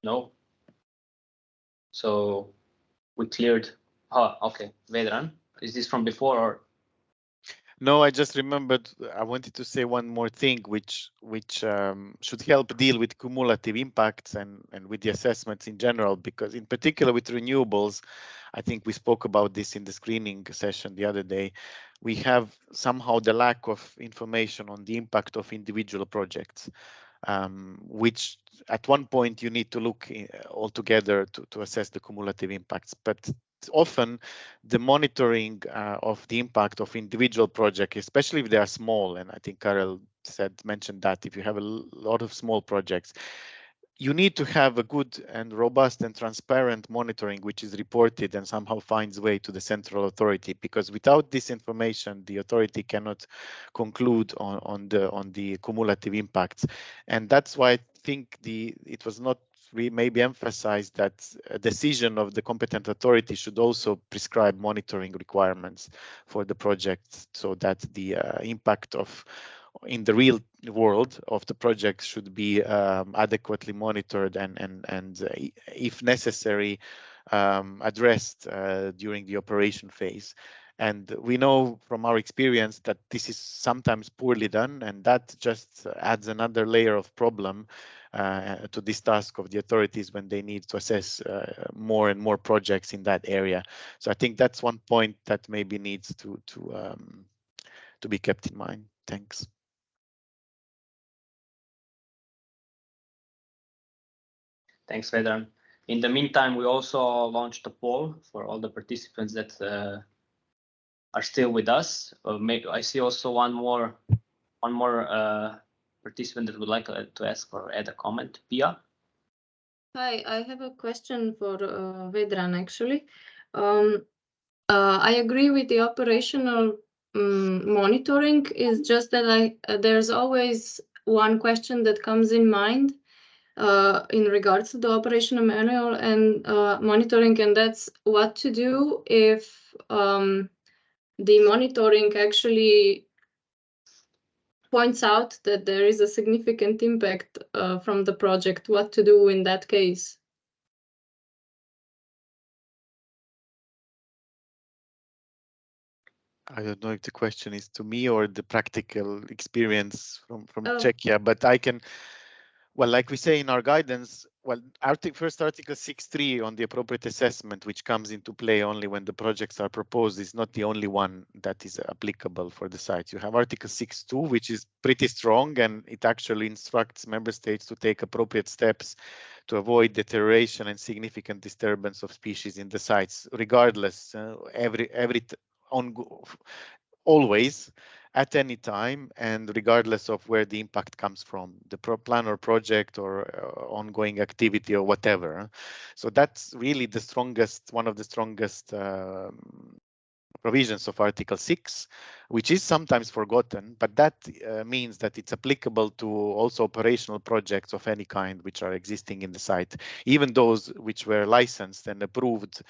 No? So we cleared. Oh, okay. Vedran, is this from before or? No, I just remembered I wanted to say one more thing, which should help deal with cumulative impacts and with the assessments in general, because in particular with renewables, I think we spoke about this in the screening session the other day, we have somehow the lack of information on the impact of individual projects, which at one point you need to look all together to assess the cumulative impacts. But often the monitoring of the impact of individual projects, especially if they are small, and I think Karel mentioned that if you have a lot of small projects, you need to have a good and robust and transparent monitoring, which is reported and somehow finds way to the central authority, because without this information, the authority cannot conclude on the cumulative impacts. And that's why I think it was not maybe emphasized that a decision of the competent authority should also prescribe monitoring requirements for the project, so that the impact in the real world of the project should be adequately monitored and if necessary, addressed during the operation phase. And we know from our experience that this is sometimes poorly done, and that just adds another layer of problem to this task of the authorities when they need to assess more and more projects in that area. So I think that's one point that maybe needs to be kept in mind. Thanks. Thanks, Vedran. In the meantime, we also launched a poll for all the participants that are still with us. I see also one more participant that would like to ask or add a comment. Pia? Hi, I have a question for Vedran actually. I agree with the operational monitoring. Is just that there's always one question that comes in mind in regards to the operational manual and monitoring, and that's what to do if the monitoring actually points out that there is a significant impact from the project. What to do in that case? I don't know if the question is to me or the practical experience from Czechia, but I can, well, like we say in our guidance, well, first Article 6.3 on the appropriate assessment, which comes into play only when the projects are proposed, is not the only one that is applicable for the site. You have Article 6.2, which is pretty strong, and it actually instructs member states to take appropriate steps to avoid deterioration and significant disturbance of species in the sites, regardless, always, at any time, and regardless of where the impact comes from, the plan or project or ongoing activity or whatever. So that's really the strongest, one of the strongest provisions of Article 6, which is sometimes forgotten, but that means that it's applicable to also operational projects of any kind which are existing in the site, even those which were licensed and approved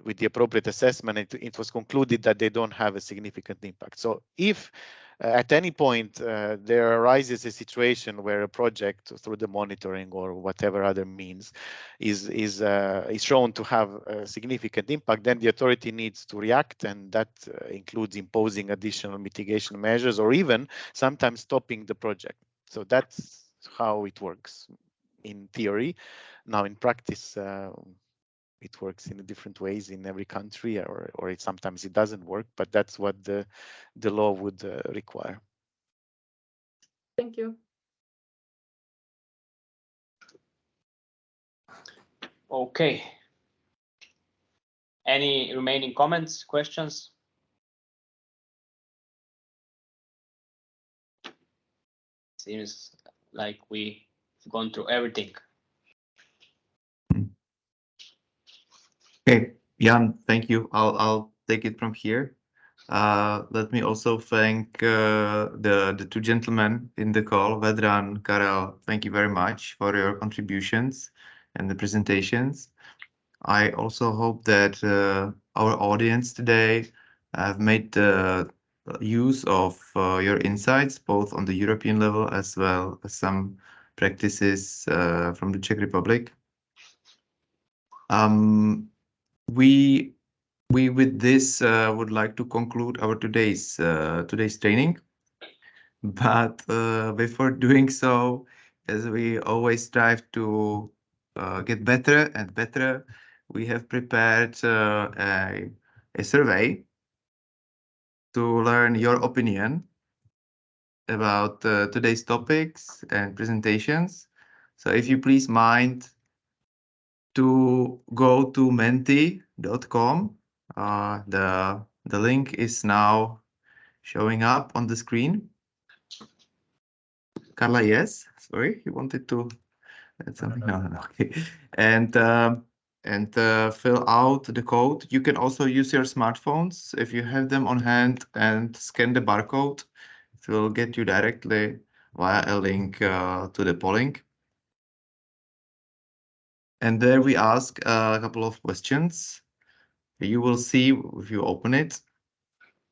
with the appropriate assessment. It was concluded that they don't have a significant impact. So if at any point there arises a situation where a project through the monitoring or whatever other means is shown to have a significant impact, then the authority needs to react, and that includes imposing additional mitigation measures or even sometimes stopping the project. So that's how it works in theory. Now in practice, it works in different ways in every country, or sometimes it doesn't work, but that's what the law would require. Thank you. Okay. Any remaining comments, questions? Seems like we've gone through everything. Okay, Jan, thank you. I'll take it from here. Let me also thank the two gentlemen in the call, Vedran, Karel. Thank you very much for your contributions and the presentations. I also hope that our audience today have made use of your insights, both on the European level as well as some practices from the Czech Republic. We with this would like to conclude our today's training, but before doing so, as we always strive to get better and better, we have prepared a survey to learn your opinion about today's topics and presentations. So if you please mind to go to menti.com. The link is now showing up on the screen. Carla, yes. Sorry, you wanted to add something? No. Okay. And fill out the code. You can also use your smartphones if you have them on hand and scan the barcode. It will get you directly via a link to the polling. And there we ask a couple of questions. You will see if you open it,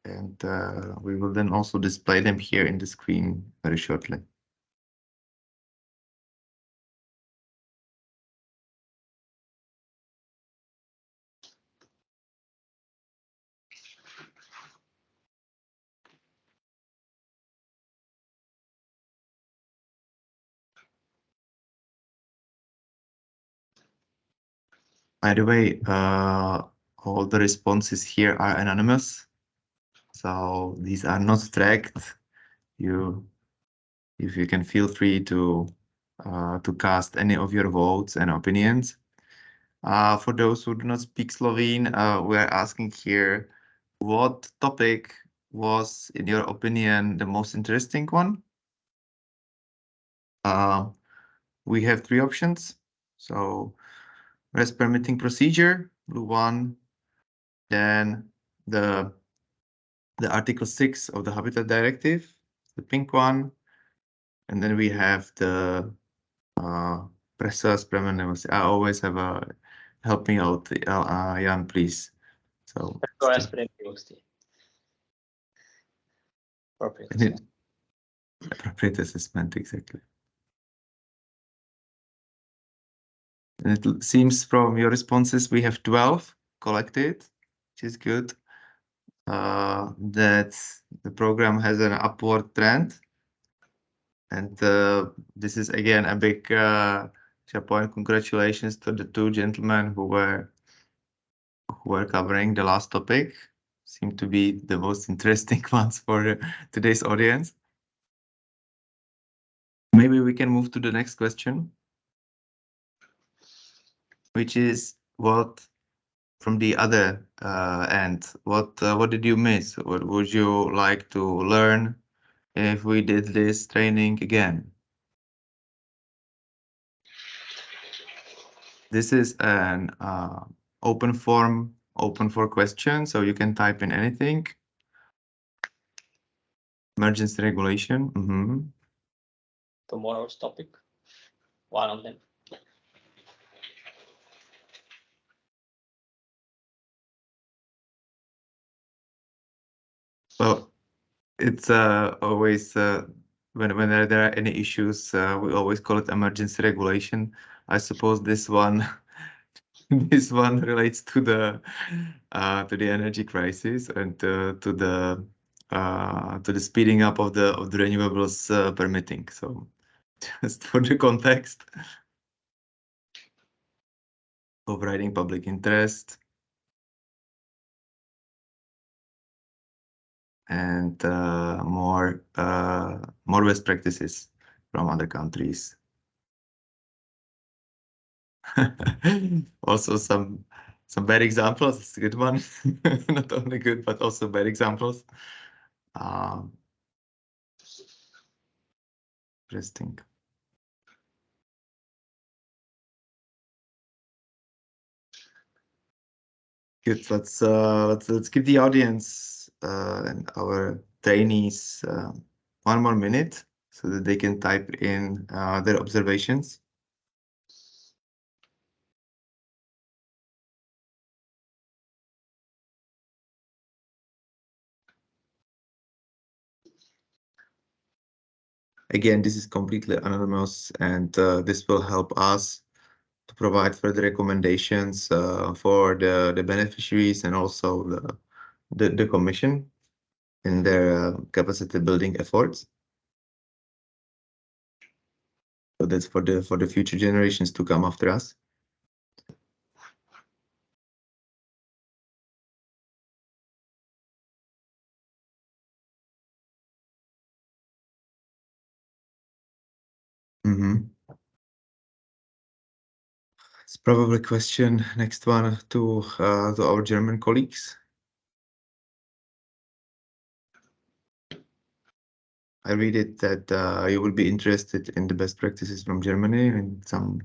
and we will then also display them here in the screen very shortly. By the way, all the responses here are anonymous, so these are not tracked. If you can feel free to to cast any of your votes and opinions. For those who do not speak Slovene, we are asking here, what topic was, in your opinion, the most interesting one? We have 3 options. So, rest permitting procedure, blue one, then the Article 6 of the Habitat Directive, the pink one, and then we have the Presa Spravedlnosti. I always have a help me out, Jan, please. So appropriate assessment, exactly. And it seems from your responses we have 12 collected, which is good. That the program has an upward trend. And this is again a big chapeau and congratulations to the 2 gentlemen who were covering the last topic. Seem to be the most interesting ones for today's audience. Maybe we can move to the next question, which is what from the other end. What did you miss? What would you like to learn if we did this training again? This is an open form, open for questions, so you can type in anything. Emergency regulation. Tomorrow's topic, one of them. Well, it's always when there are any issues, we always call it emergency regulation. I suppose this one this one relates to the energy crisis and to the speeding up of the renewables permitting. So just for the context, overriding public interest. And more best practices from other countries. Also some bad examples. It's a good one. Not only good, but also bad examples. Interesting. Good. Let's give the audience and our trainees 1 more minute so that they can type in their observations. Again, this is completely anonymous, and this will help us to provide further recommendations for the beneficiaries and also the Commission in their capacity building efforts. So that's for the future generations to come after us. It's probably a question, next one, to our German colleagues. I read it that you will be interested in the best practices from Germany and some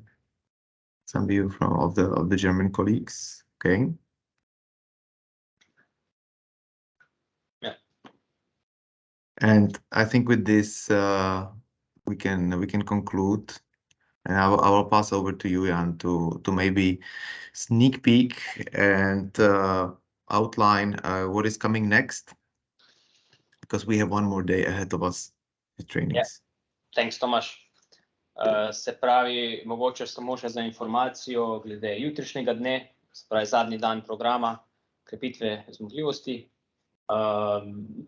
view of the German colleagues. Okay. Yeah. And I think with this we can conclude, and I will pass over to you, Jan, to maybe sneak peek and outline what is coming next, because we have 1 more day ahead of us with trainings. Yeah. Thanks, Tomaš. Se pravi, mogoče samo še za informacijo glede jutrišnjega dne, se pravi zadnji dan programa krepitve zmogljivosti.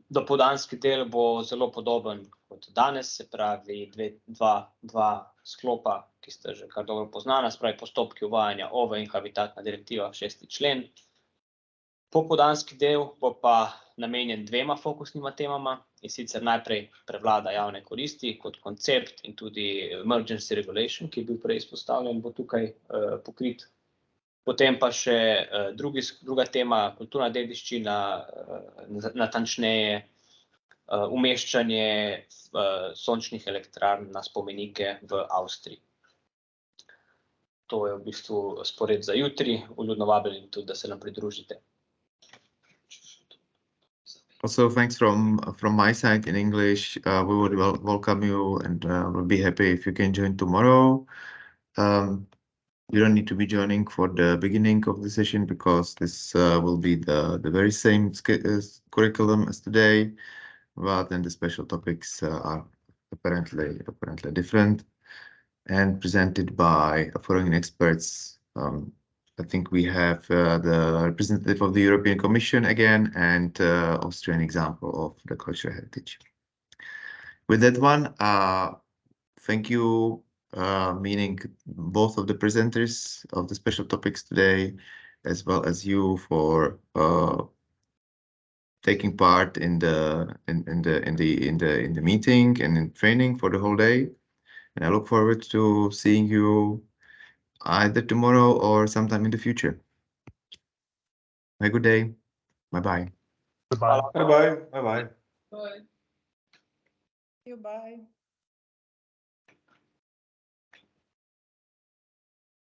Dopoldanski del bo zelo podoben kot danes, se pravi dva sklopa, ki sta že kar dobro poznana, se pravi postopki uvajanja OVE in habitatna direktiva 6. člen. Popoldanski del bo pa namenjen dvema fokusnima temama, in sicer najprej prevlada javne koristi kot koncept in tudi emergency regulation, ki je bil prej izpostavljen, bo tukaj pokrit. Potem pa še druga tema, kulturna dediščina, natančneje umeščanje sončnih elektrarn na spomenike v Avstriji. To je v bistvu spored za jutri, vljudno vabljeni tudi, da se nam pridružite. Also, thanks from my side in English. We would welcome you, and we'll be happy if you can join tomorrow. You don't need to be joining for the beginning of the session because this will be the very same curriculum as today, but then the special topics are apparently different and presented by foreign experts. I think we have the representative of the European Commission again, and Austrian example of the cultural heritage. With that one, thank you, meaning both of the presenters of the special topics today, as well as you for taking part in the meeting and in training for the whole day. And I look forward to seeing you either tomorrow or sometime in the future. Have a good day. Bye-bye. Goodbye. Bye-bye. Bye-bye. Bye. Bye.